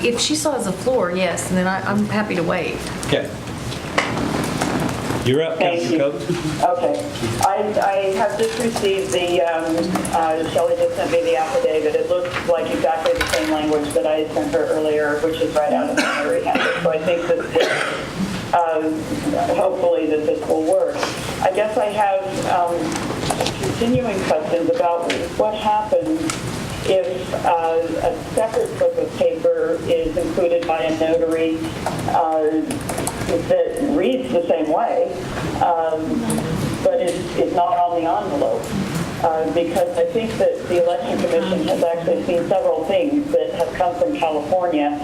If she still has the floor, yes, and then I'm happy to wait. Okay. You're up, Councilor Coates. Okay. I have just received the, Shelley just sent me the affidavit. It looks like exactly the same language that I sent her earlier, which is right out of the notary handbook. So I think that hopefully that this will work. I guess I have continuing questions about what happens if a separate book of paper is included by a notary that reads the same way, but is not on the envelope. because I think that the Election Commission has actually seen several things that have come from California.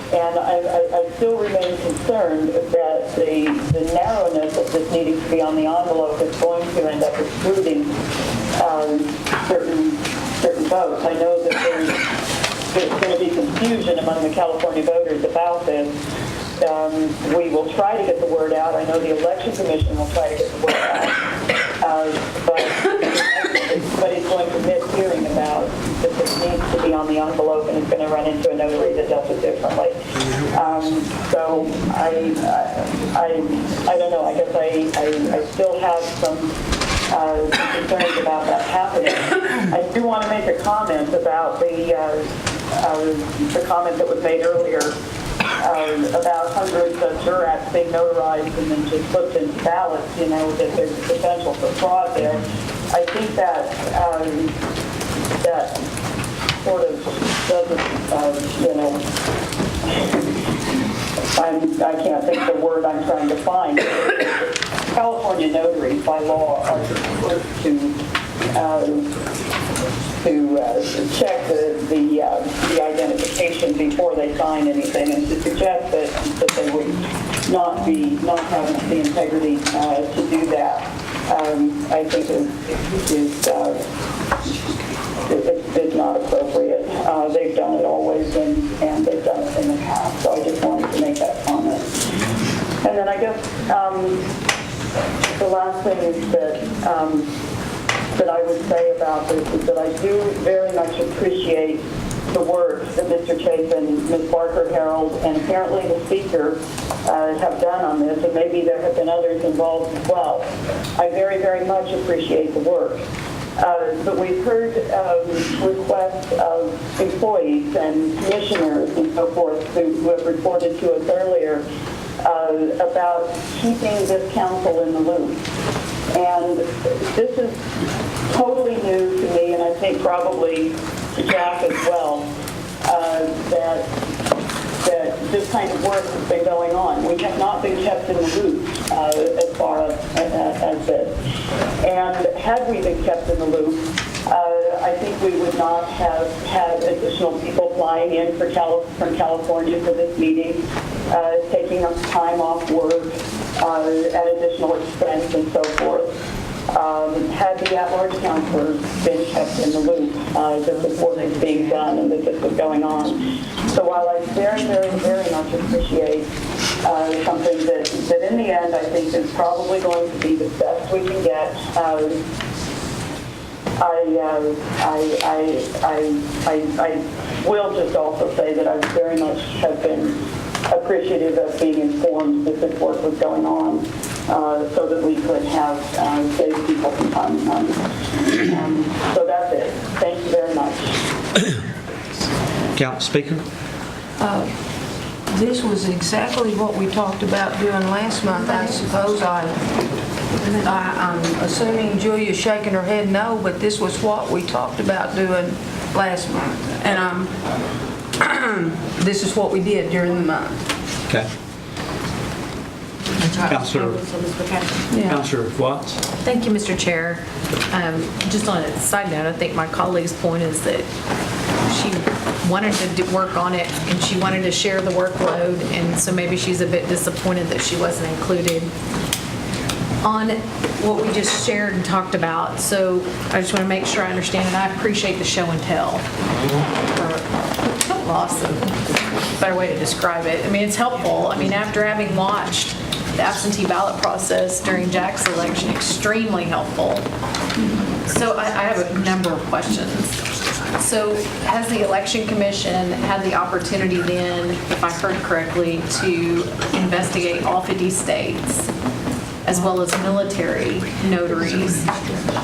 And I still remain concerned that the narrowness of this needing to be on the envelope is going to end up excluding certain votes. I know that there's going to be confusion among the California voters about this. We will try to get the word out. I know the Election Commission will try to get the word out. But it's going to miss hearing about that this needs to be on the envelope and it's going to run into a notary that does it differently. So I don't know. I guess I still have some concerns about that happening. I do want to make a comment about the comment that was made earlier about hundreds of jurats being notarized and then just flipped into ballots, that there's potential for fraud there. I think that that sort of doesn't, I can't think of the word I'm trying to find. California notaries, by law, are supposed to check the identification before they sign anything, and to suggest that they would not have the integrity to do that, I think is not appropriate. They've done it always, and they've done it in the past. So I just wanted to make that comment. And then I guess the last thing is that I would say about this is that I do very much appreciate the work that Mr. Chapin, Ms. Barker Harold, and apparently the Speaker have done on this, and maybe there have been others involved as well. I very, very much appreciate the work. But we've heard requests of employees and commissioners and so forth who have reported to us earlier about keeping this council in the loop. And this is totally new to me, and I think probably to Jack as well, that this kind of work has been going on. We have not been kept in the loop as far as this. And had we been kept in the loop, I think we would not have had additional people flying in from California for this meeting, taking up time off work at additional expense and so forth. Had the at-large counselors been kept in the loop that this work is being done and that this was going on. So while I very, very, very much appreciate something that in the end I think is probably going to be the best we can get, I will just also say that I very much have been appreciative of being informed that this work was going on, so that we could have saved people from time and money. So that's it. Thank you very much. Council Speaker? This was exactly what we talked about doing last month. I suppose I'm assuming Julia's shaking her head no, but this was what we talked about doing last month. And this is what we did during the month. Okay. Councilor Watts? Thank you, Mr. Chair. Just on a side note, I think my colleague's point is that she wanted to work on it and she wanted to share the workload, and so maybe she's a bit disappointed that she wasn't included on what we just shared and talked about. So I just want to make sure I understand, and I appreciate the show and tell. Loss of a better way to describe it. I mean, it's helpful. I mean, after having watched the absentee ballot process during Jack's election, extremely helpful. So I have a number of questions. So has the Election Commission had the opportunity then, if I heard correctly, to investigate all 50 states as well as military notaries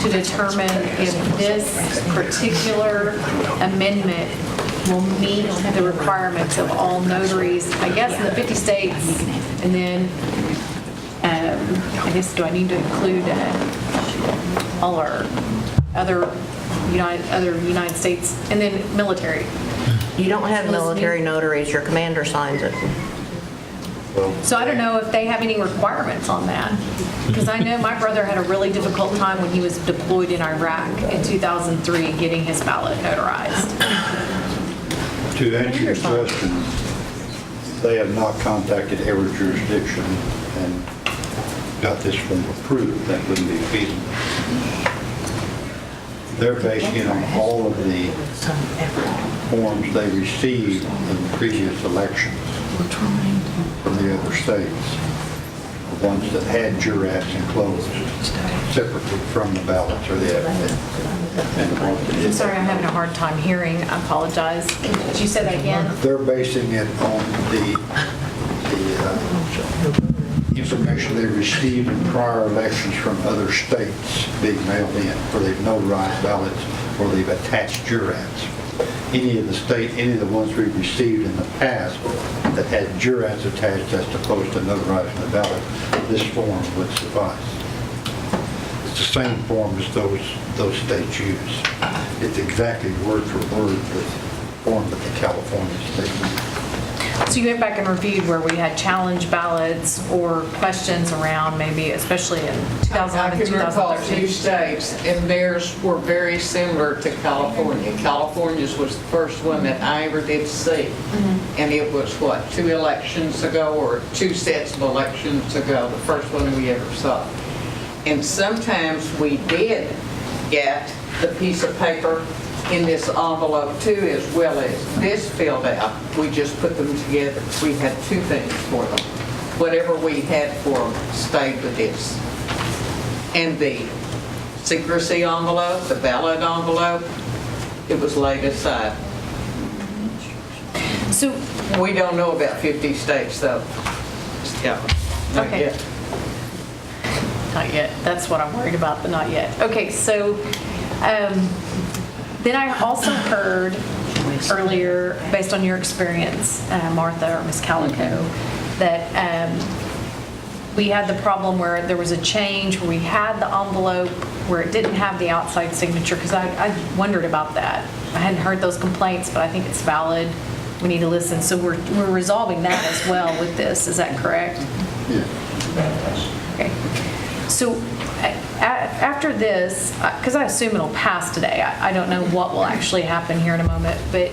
to determine if this particular amendment will meet the requirements of all notaries, I guess, in the 50 states, and then, I guess, do I need to include all our other United States, and then military? You don't have military notaries, your commander signs it. So I don't know if they have any requirements on that, because I know my brother had a really difficult time when he was deployed in Iraq in 2003 getting his ballot notarized. To answer your question, they have not contacted every jurisdiction and got this form approved. That wouldn't be feasible. They're basing it on all of the forms they received in the previous elections from the other states, the ones that had jurats enclosed separately from the ballots or the affidavit. I'm sorry, I'm having a hard time hearing. I apologize. Could you say that again? They're basing it on the information they received in prior elections from other states being mailed in, where they've notarized ballots or they've attached jurats. Any of the ones we've received in the past that had jurats attached as opposed to notarizing the ballot, this form would suffice. It's the same form as those states use. It's exactly word for word the form that the California state used. So you went back and reviewed where we had challenge ballots or questions around maybe, especially in 2011, I can recall 2 2013? states, and theirs were very similar to California. California's was the first one that I ever did see. And it was, 2 elections ago, or 2 sets of elections ago, the first one we ever saw. And sometimes we did get the piece of paper in this envelope too, as well as this filled out. We just put them together. We had 2 things for them. Whatever we had for them stayed with this. And the secrecy envelope, the ballot envelope, it was laid aside. So we don't know about 50 states though. Yeah, not Okay. yet. Not yet. That's what I'm worried about, the not yet. Okay, so then I also heard earlier, based on your experience, Martha or Ms. Calico, that we had the problem where there was a change where we had the envelope where it didn't have the outside signature, because I wondered about that. I hadn't heard those complaints, but I think it's valid. We need to listen. So we're resolving that as well with this. Is that correct? Yeah. Okay. So after this, because I assume it'll pass today, I don't know what will actually happen here in a moment, but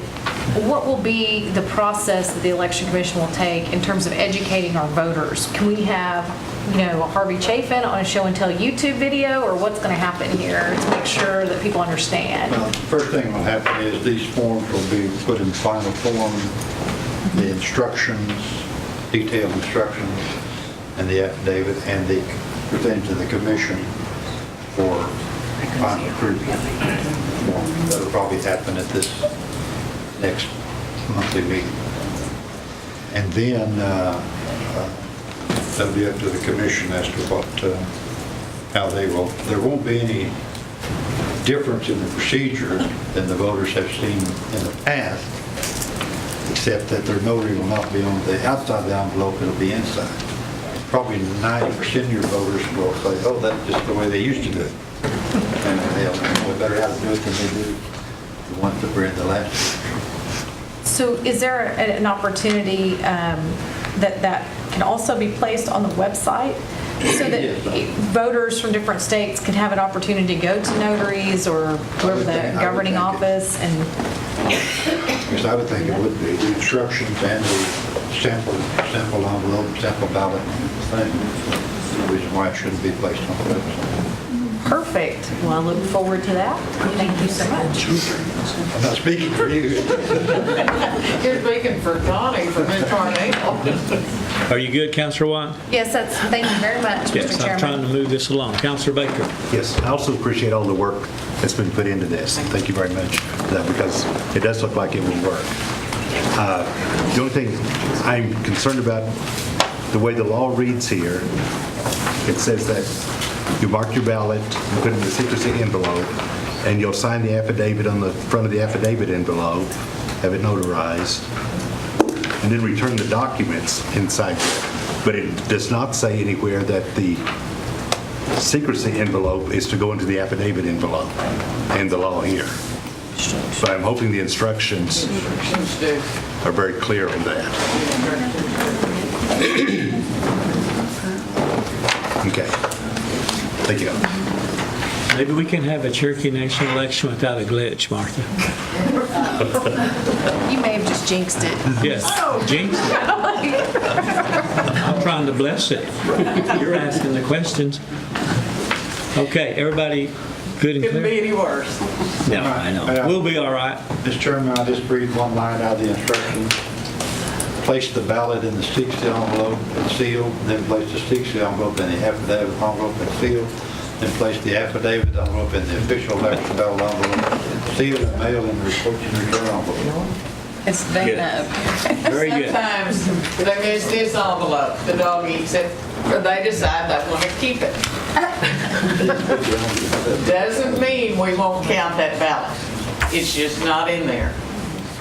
what will be the process that the Election Commission will take in terms of educating our voters? Can we have, a Harvey Chafin on a show and tell YouTube video, or what's going to happen here to make sure that people understand? Well, the first thing that will happen is these forms will be put in final form, the instructions, detailed instructions, and the affidavit, and the thing to the commission for final approval. That'll probably happen at this next monthly meeting. And then that'll be up to the commission as to how they will. There won't be any difference in the procedure than the voters have seen in the past, except that their notary will not be on the outside of the envelope, it'll be inside. Probably 90% of your voters will say, oh, that's just the way they used to do it. And they'll know better how to do it than they do the ones that were in the last. So is there an opportunity that can also be placed on the website so that voters from different states can have an opportunity to go to notaries or whoever the governing office and... Because I would think it would be. The instructions and the sample envelope, sample ballot thing. The reason why it shouldn't be placed on the website. Perfect. Well, I look forward to that. Thank you so much. I'm not speaking for you. You're speaking for Connie from Incarnate. Are you good, Councilor White? Yes, thank you very much, Yes, Mr. I'm Chairman. trying to move this along. Councilor Baker? Yes, I also appreciate all the work that's been put into this. Thank you very much for that, because it does look like it will work. The only thing I'm concerned about, the way the law reads here, it says that you mark your ballot, you put it in the secrecy envelope, and you'll sign the affidavit on the front of the affidavit envelope, have it notarized, and then return the documents inside there. But it does not say anywhere that the secrecy envelope is to go into the affidavit envelope in the law here. But I'm hoping the instructions are very clear on that. Okay. Thank you. Maybe we can have a Cherokee Nation election without a glitch, Martha. You may have just jinxed it. Yes, jinx it. I'm trying to bless it. You're asking the questions. Okay, everybody good and Couldn't be clear? any worse. No, I know. We'll be all right. Mr. Chairman, I'll just read one line out of the instructions. Place the ballot in the 6-seal envelope and seal, then place the 6-seal envelope in the affidavit envelope and seal, then place the affidavit envelope in the official election ballot envelope, seal and mail in the report and return envelope. It's Dana up here. Very good. Sometimes they miss this envelope, the dog eats it, or they decide they want to keep it. Doesn't mean we won't count that ballot. It's just not in there.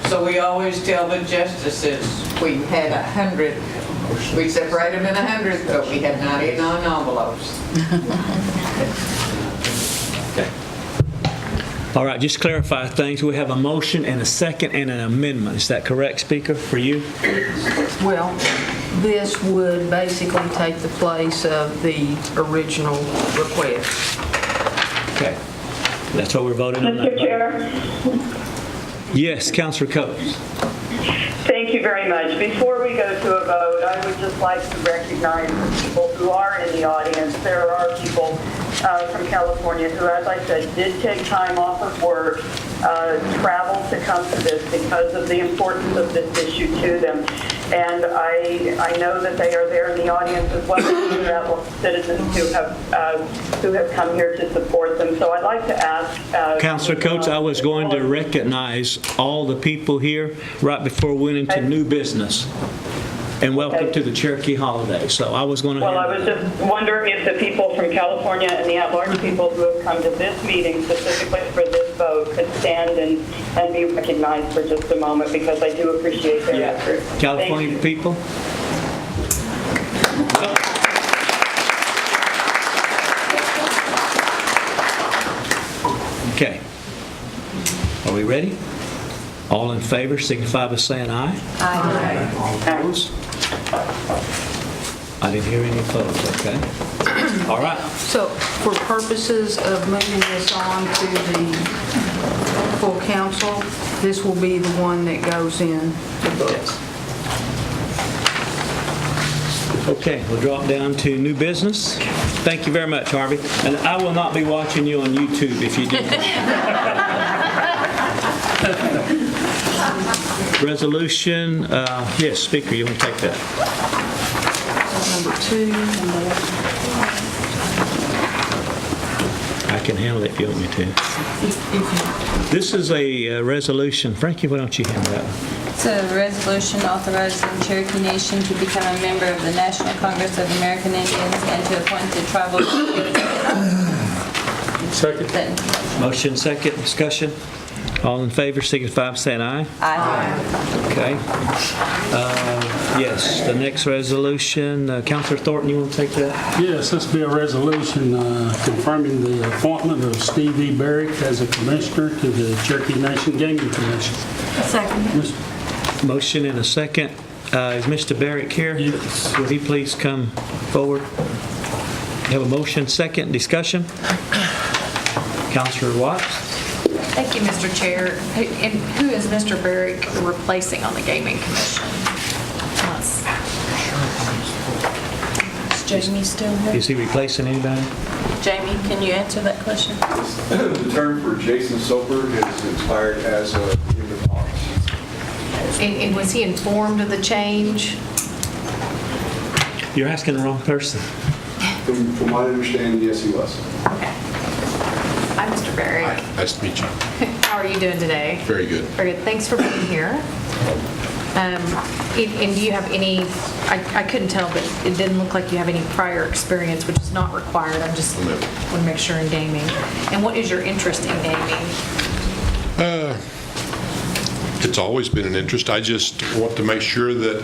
So we always tell the justices, we had 100, we separate them in 100, but we had 99 envelopes. Okay. All right, just clarify things. We have a motion and a second and an amendment. Is that correct, Speaker, for you? Well, this would basically take the place of the original request. Okay. That's what we're voting on. Mr. Chair, Yes, Councilor Coates. thank you very much. Before we go to a vote, I would just like to recognize the people who are in the audience. There are people from California who, as I said, did take time off of work, traveled to come to this because of the importance of this issue to them. And I know that they are there in the audience as well as citizens who have come here to support them. So I'd like to ask... Councilor Coates, I was going to recognize all the people here right before we went into new business. And welcome to the Cherokee holiday. So I was going to... Well, I was just wondering if the people from California and the at-large people who have come to this meeting specifically for this vote could stand and be recognized for just a moment, because I do appreciate their effort. California people? Okay. Are we ready? All in favor, signify by saying aye. Aye. All opposed? I didn't hear any opposed, okay. All right. So for purposes of moving this on to the full council, this will be the one that goes in the books. Okay, we'll drop down to new business. Thank you very much, Harvey. And I will not be watching you on YouTube if you do. Resolution, yes, Speaker, you want to take that? Number 2. I can handle it if you want me to. This is a resolution. Frankie, why don't you handle that one? It's a resolution authorizing Cherokee Nation to become a member of the National Congress of American Indians and to appoint the tribal... Second. Motion second, discussion. All in favor, signify by saying aye. Aye. Okay. Yes, the next resolution, Councilor Thornton, you want to take that? Yes, this will be a resolution confirming the appointment of Steve E. Barrick as a commissioner to the Cherokee Nation Gaming Commission. Second. Motion and a second. Is Mr. Barrick here? Yes. Will he please come forward? Have a motion, second, discussion. Councilor Watts? Thank you, Mr. Chair. And who is Mr. Barrick replacing on the Gaming Commission? Is Jamie still here? Is he replacing anybody? Jamie, can you answer that question? The term for Jason Soper is expired as of the end of August. And was he informed of the change? You're asking the wrong person. From my understanding, yes, he was. Hi, Mr. Barrick. Nice to meet you. How are you doing today? Very good. Very good. Thanks for being here. And do you have any, I couldn't tell, but it didn't look like you have any prior experience, which is not required. I just want to make sure in gaming. And what is your interest in gaming? It's always been an interest. I just want to make sure that,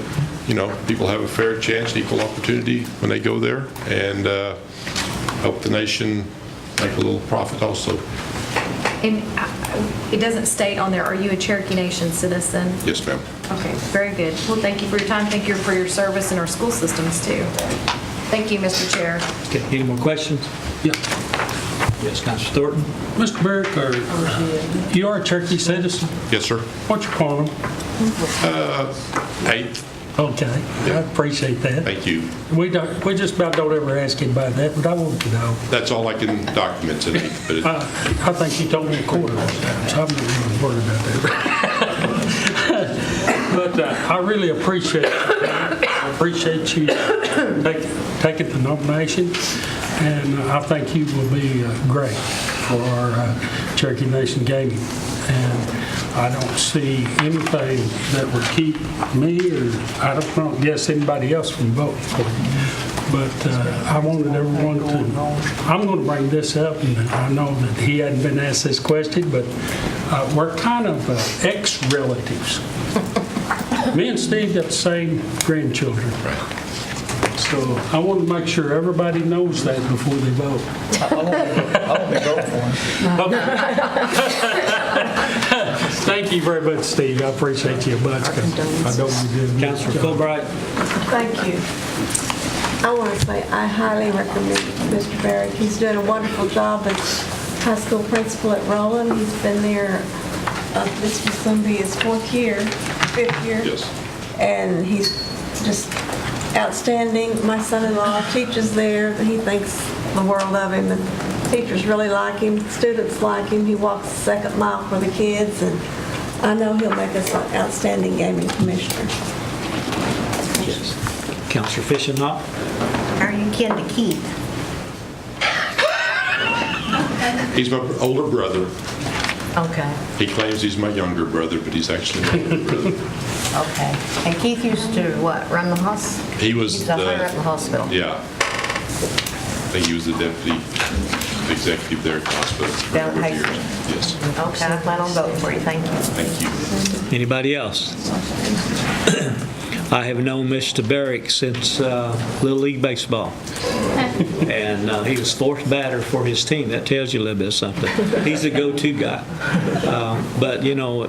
people have a fair chance, equal opportunity when they go there, and help the nation make a little profit also. And it doesn't state on there, are you a Cherokee Nation citizen? Yes, ma'am. Okay, very good. Well, thank you for your time. Thank you for your service in our school systems, too. Thank you, Mr. Chair. Okay, any more questions? Yeah. Yes, Councilor Thornton? Mr. Barrick, you are a Cherokee citizen? Yes, sir. What's your quantum? 8th. Okay, I appreciate that. Thank you. We just about don't ever ask anybody that, but I wanted to know. That's all I can document in 8th, but I think you told me a quarter of that, so I'm not really worried about that. But I really appreciate it. I appreciate you taking the nomination, and I think you will be great for our Cherokee Nation Gaming. And I don't see anything that would keep me, or I don't know, yes, anybody else from voting for you. But I wanted everyone to, I'm going to bring this up, and I know that he hadn't been asked this question, but we're kind of ex-relatives. Me and Steve got the same grandchildren. So I want to make sure everybody knows that before they vote. I won't be voting for him. Thank you very much, Steve. I appreciate you much. I know you did. Councilor Fulbright? Thank you. I want to say I highly recommend Mr. Barrick. He's doing a wonderful job as high school principal at Roland. He's been there, this was going to be his 5th year. yes. And he's just outstanding. My son-in-law teaches there. He thinks the world of him. The teachers really like him. Students like him. He walks the second mile for the kids, and I know he'll make us an outstanding gaming commissioner. Councilor Fisher-Knopp? Are you kin to Keith? He's my older brother. Okay, He claims he's my younger brother, but he's actually my older brother. okay. And Keith used to, what, run the hospital? He was He's the hunter at the hospital. Yeah. I think he was the deputy executive there at the hospital for a Down number at of years. Hastings. Yes. Okay, I plan on voting for you. Thank you. Thank you. Anybody else? I have known Mr. Barrick since Little League Baseball. And he was fourth batter for his team. That tells you a little bit of something. He's the go-to guy. But, you know,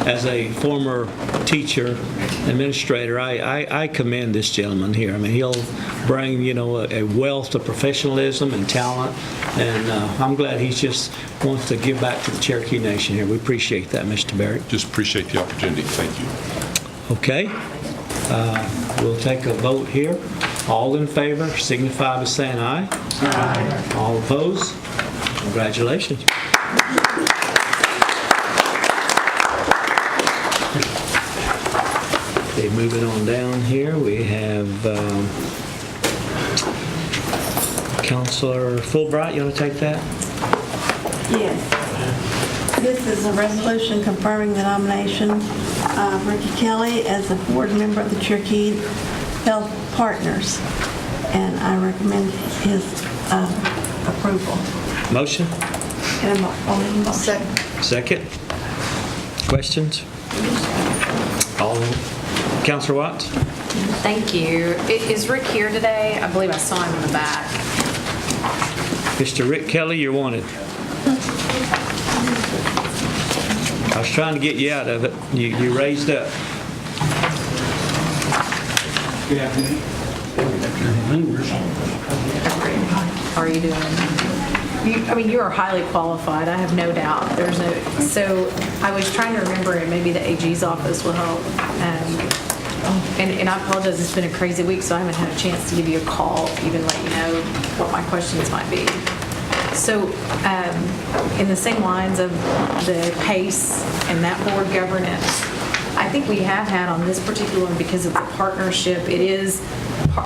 as a former teacher, administrator, I commend this gentleman here. I mean, he'll bring, you know, a wealth of professionalism and talent. And I'm glad he just wants to give back to the Cherokee Nation here. We appreciate that, Mr. Barrick. Just appreciate the opportunity. Thank you. Okay. We'll take a vote here. All in favor signify by saying aye. Aye. All opposed? Congratulations. Okay, moving on down here, we have Councilor Fulbright. You want to take that? Yes. This is a resolution confirming the nomination of Ricky Kelly as a board member of the Cherokee Health Partners, and I recommend his approval. Motion? And I'll make a motion. Second? Questions? All, Councilor Watts? Thank you. Is Rick here today? I believe I saw him in the back. Mr. Rick Kelly, you're wanted. I was trying to get you out of it. You raised up. Good afternoon. How are you doing? I mean, you are highly qualified, I have no doubt. So I was trying to remember, and maybe the AG's office will help. And I apologize, it's been a crazy week, so I haven't had a chance to give you a call, even let you know what my questions might be. So in the same lines of the PACE and that board governance, I think we have had on this particular one, because it's a partnership, it is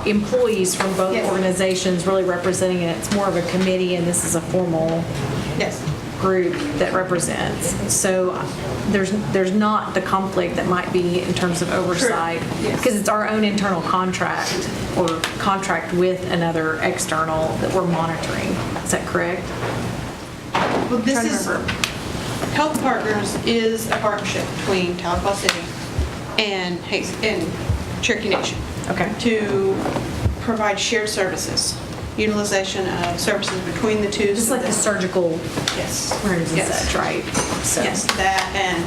employees from both organizations really representing it. It's more of a committee, and this is a formal group that represents. So there's not the conflict that might be in terms of oversight, because it's our own internal contract or contract with another external that we're monitoring. Is that correct? Well, this is, Health Partners is a partnership between Tahlequah City and Cherokee Nation. Okay. To provide shared services. utilization of services between the two. Just like the surgical Yes. rooms and Yes. such, right? So- Yes, that and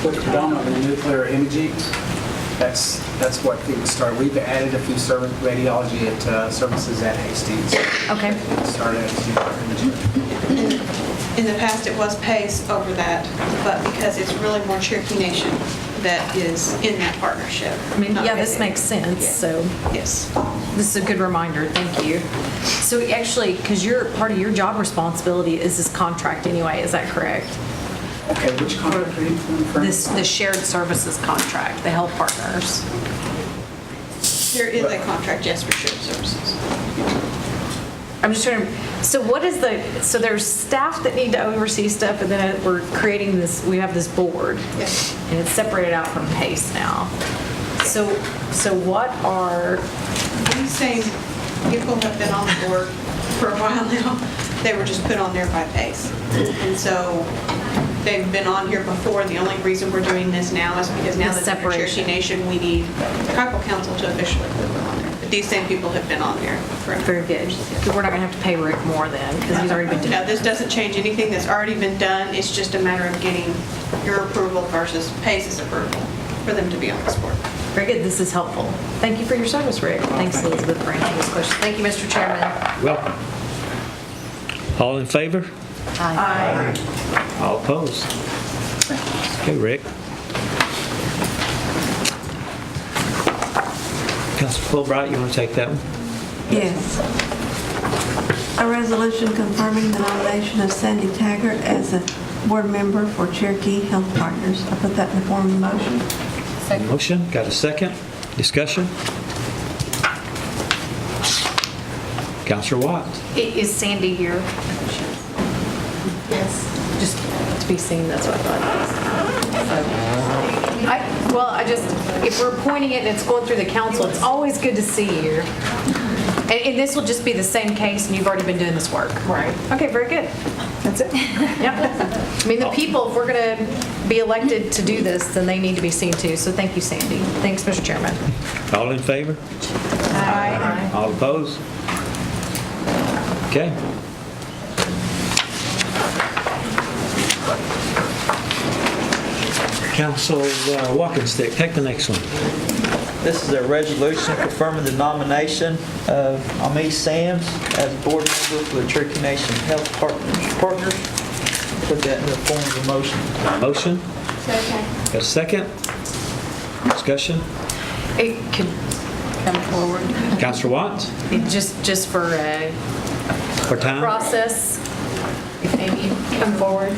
With predominantly nuclear imaging, that's what we would start. We've added a few radiology at services at Hastings. Okay. Started at nuclear imaging. in the past, it was PACE over that, but because it's really more Cherokee Nation that is in that partnership. I mean, not yeah, this PACE. makes sense, so. Yes. This is a good reminder, thank you. So actually, because part of your job responsibility is this contract anyway, is that correct? Okay, which contract are you referring to? The shared services contract, the health partners. There is a contract, yes, for shared services. I'm just trying to, so what is so there's staff that need to oversee stuff, and then we're creating this, we have this board. Yes. And it's separated out from PACE now. So what are, These same people have been on the board for a while now. They were just put on there by PACE. And so they've been on here before, and the only reason we're doing this now is because now The that they're Cherokee Nation, we need tribal council to officially put them on there. But these same people have been on there for. very good. We're not going to have to pay Rick more then, because he's already been doing No, it. this doesn't change anything that's already been done. It's just a matter of getting your approval versus PACE's approval for them to be on this board. Very good, this is helpful. Thank you for your service, Rick. Thanks, Elizabeth, for answering this question. Thank you, Mr. Chairman. Welcome. All in favor? Aye. All opposed? Okay, Rick. Councilor Fulbright, you want to take that one? Yes. A resolution confirming the nomination of Sandy Taggart as a board member for Cherokee Health Partners. I put that in the form of a motion. Motion, got a second? Discussion? Councilor Watts? Is Sandy here? Yes. Just to be seen, that's what I thought. If we're appointing it and it's going through the council, it's always good to see you. And this will just be the same case, and you've already been doing this work? Right. Okay, very good. That's it? Yep. I mean, the people, if we're going to be elected to do this, then they need to be seen too. So thank you, Sandy. Thanks, Mr. Chairman. All in favor? Aye. All opposed? Okay. Council Walking-Stick, take the next one. This is a resolution confirming the nomination of Ami Sams as board member for the Cherokee Nation Health Partners. Put that in the form of a motion. Motion? Got a second? Discussion? It could come forward. Councilor Watts? Just for For time? process, if maybe you come forward,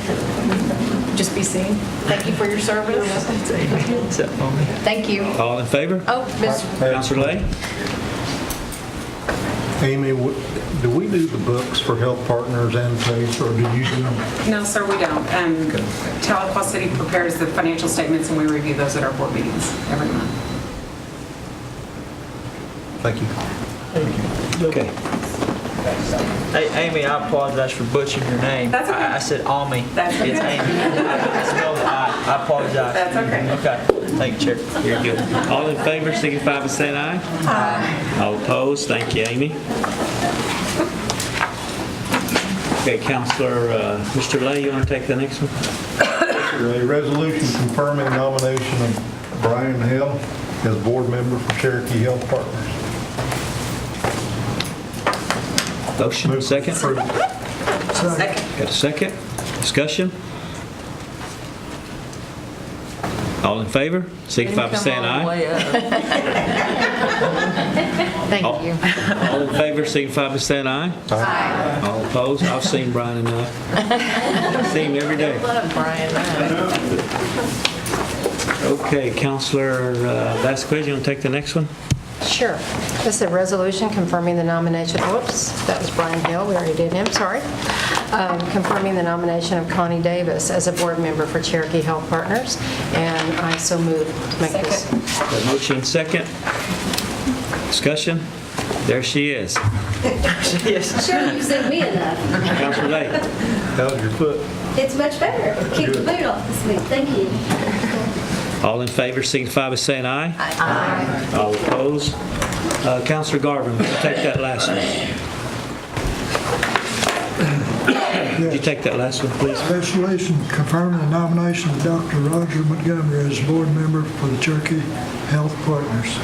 just be seen. Thank you for your service. Thank you. All in favor? Oh, Mr. Councilor Lay? Amy, do we do the books for Health Partners and PACE, or do you do them? No, sir, we don't. Tahlequah City prepares the financial statements, and we review those at our board meetings every month. Thank you. Okay. Hey, Amy, I apologize for butchering your name. That's okay. I said Ami. That's okay. It's Amy. I spelled it I apologize. That's okay. Okay. Thank you, Chair. You're good. All in favor, signify by saying aye. Aye. All opposed? Thank you, Amy. Okay, Councilor, Mr. Lay, you want to take the next one? A resolution confirming nomination of Brian Hill as board member for Cherokee Health Partners. Motion, second? Second. Got a second? Discussion? All in favor? Signify by saying aye. Thank All- you. All in favor, signify by saying aye. Aye. All opposed? I've seen Brian enough. I see him every day. Love Brian. Okay, Councilor Vasquez, you want to take the next one? Sure. This is a resolution confirming the nomination, whoops, that was Brian Hill, we already did him, sorry. Confirming the nomination of Connie Davis as a board member for Cherokee Health Partners, and I so move to make this. Got a motion, second. Discussion? There she is. Yes. Sure, you've seen me enough. Councilor Day. How's your foot? It's much better. Keep the boot off this week. Thank you. All in favor, signify by saying aye. Aye. All opposed? Councilor Garvin, will you take that last one? Would you take that last one, please? Resolution confirming the nomination of Dr. Roger Montgomery as board member for the Cherokee Health Partners.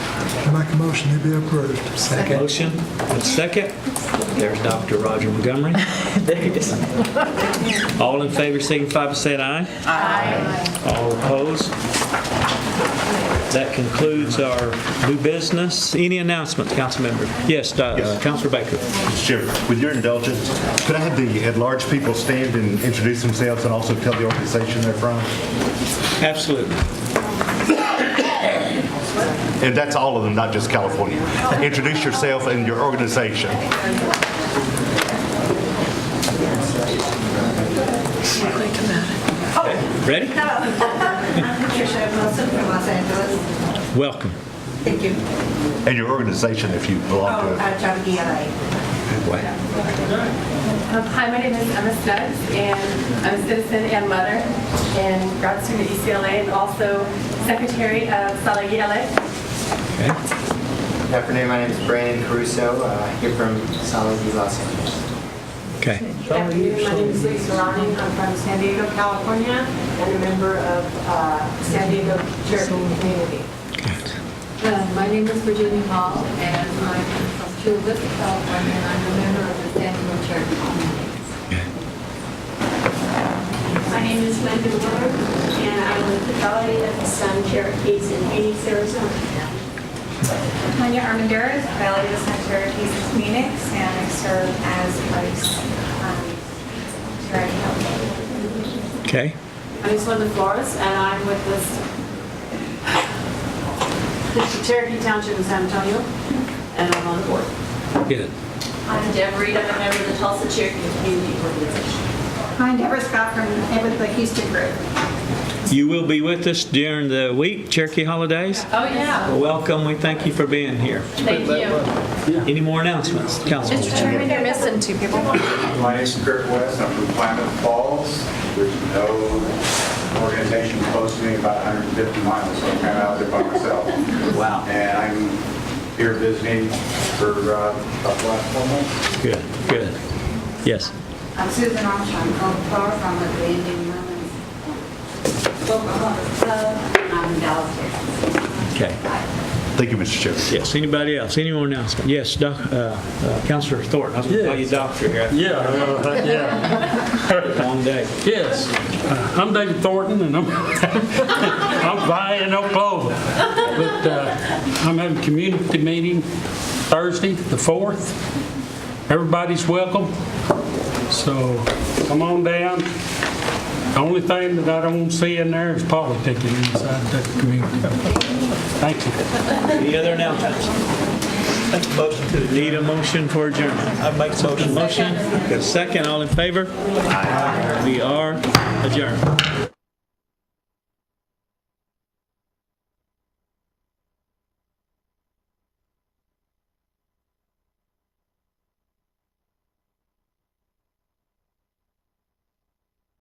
I make a motion to be approved. Second. Motion, and second. There's Dr. Roger Montgomery. There it is. All in favor, signify by saying aye. Aye. All opposed? That concludes our new business. Any announcements, council member? Yes, Councilor Baker. Mr. Chair, with your indulgence, could I have the at-large people stand and introduce themselves and also tell the organization they're from? Absolutely. And that's all of them, not just California. Introduce yourself and your organization. Ready? I'm Patricia Wilson from Los Angeles. Welcome. Thank you. And your organization, if you belong to it. Cherokee LA. Hi, my name is Emma Stubbs, and I'm a citizen and mother, and grad student at UCLA, and also secretary of Salagi LA. Good afternoon, my name is Brandon Caruso, here from Salagi, Los Angeles. Okay. Good afternoon, my name is Lisa Ronning. I'm from San Diego, California, and a member of San Diego Cherokee community. My name is Virginia Hall, and I'm from Chula Vista, California, and I'm a member of the San Diego Cherokee community. My name is Linda Willard, and I live the Valley of the Sun Cherokees in Phoenix, Arizona. Tanya Armendariz, Valley of the Sun Cherokees in Phoenix, and I serve as vice Cherokee Health. Okay. My name is Linda Flores, and I'm with the Cherokee Township in San Antonio, and I'm on the board. Good. I'm Deb Reed. I'm a member of the Tulsa Cherokee Community Organization. Hi, Deborah Scott with the Houston group. You will be with us during the week, Cherokee holidays? Oh, yeah. Welcome. We thank you for being here. Thank you. Any more announcements, Councilman? Mr. Chairman, you're missing two people. My name is Kurt West. I'm from Klamath Falls. There's no organization close to me, about 150 miles, so I'm kind of out there by myself. Wow. And I'm here visiting for about the last 4 months. Good, good. Yes. I'm Susan Armstrong, from the Indian Women's Oklahoma Club. I'm in Dallas, Texas. Okay. Thank you, Mr. Chairman. Yes. Anybody else? Any more announcements? Yes, Councilor Thornton. I was going to call you doctor here. Yeah. Long day. Yes. I'm David Thornton, and I'm in Oklahoma. But I'm having a community meeting Thursday, the 4th. Everybody's welcome. So come on down. The only thing that I don't see in there is politicking inside that community. Thank you. Any other announcements? Need a motion for adjournment. I make a motion. Got a second. All in favor? Aye. We are adjourned.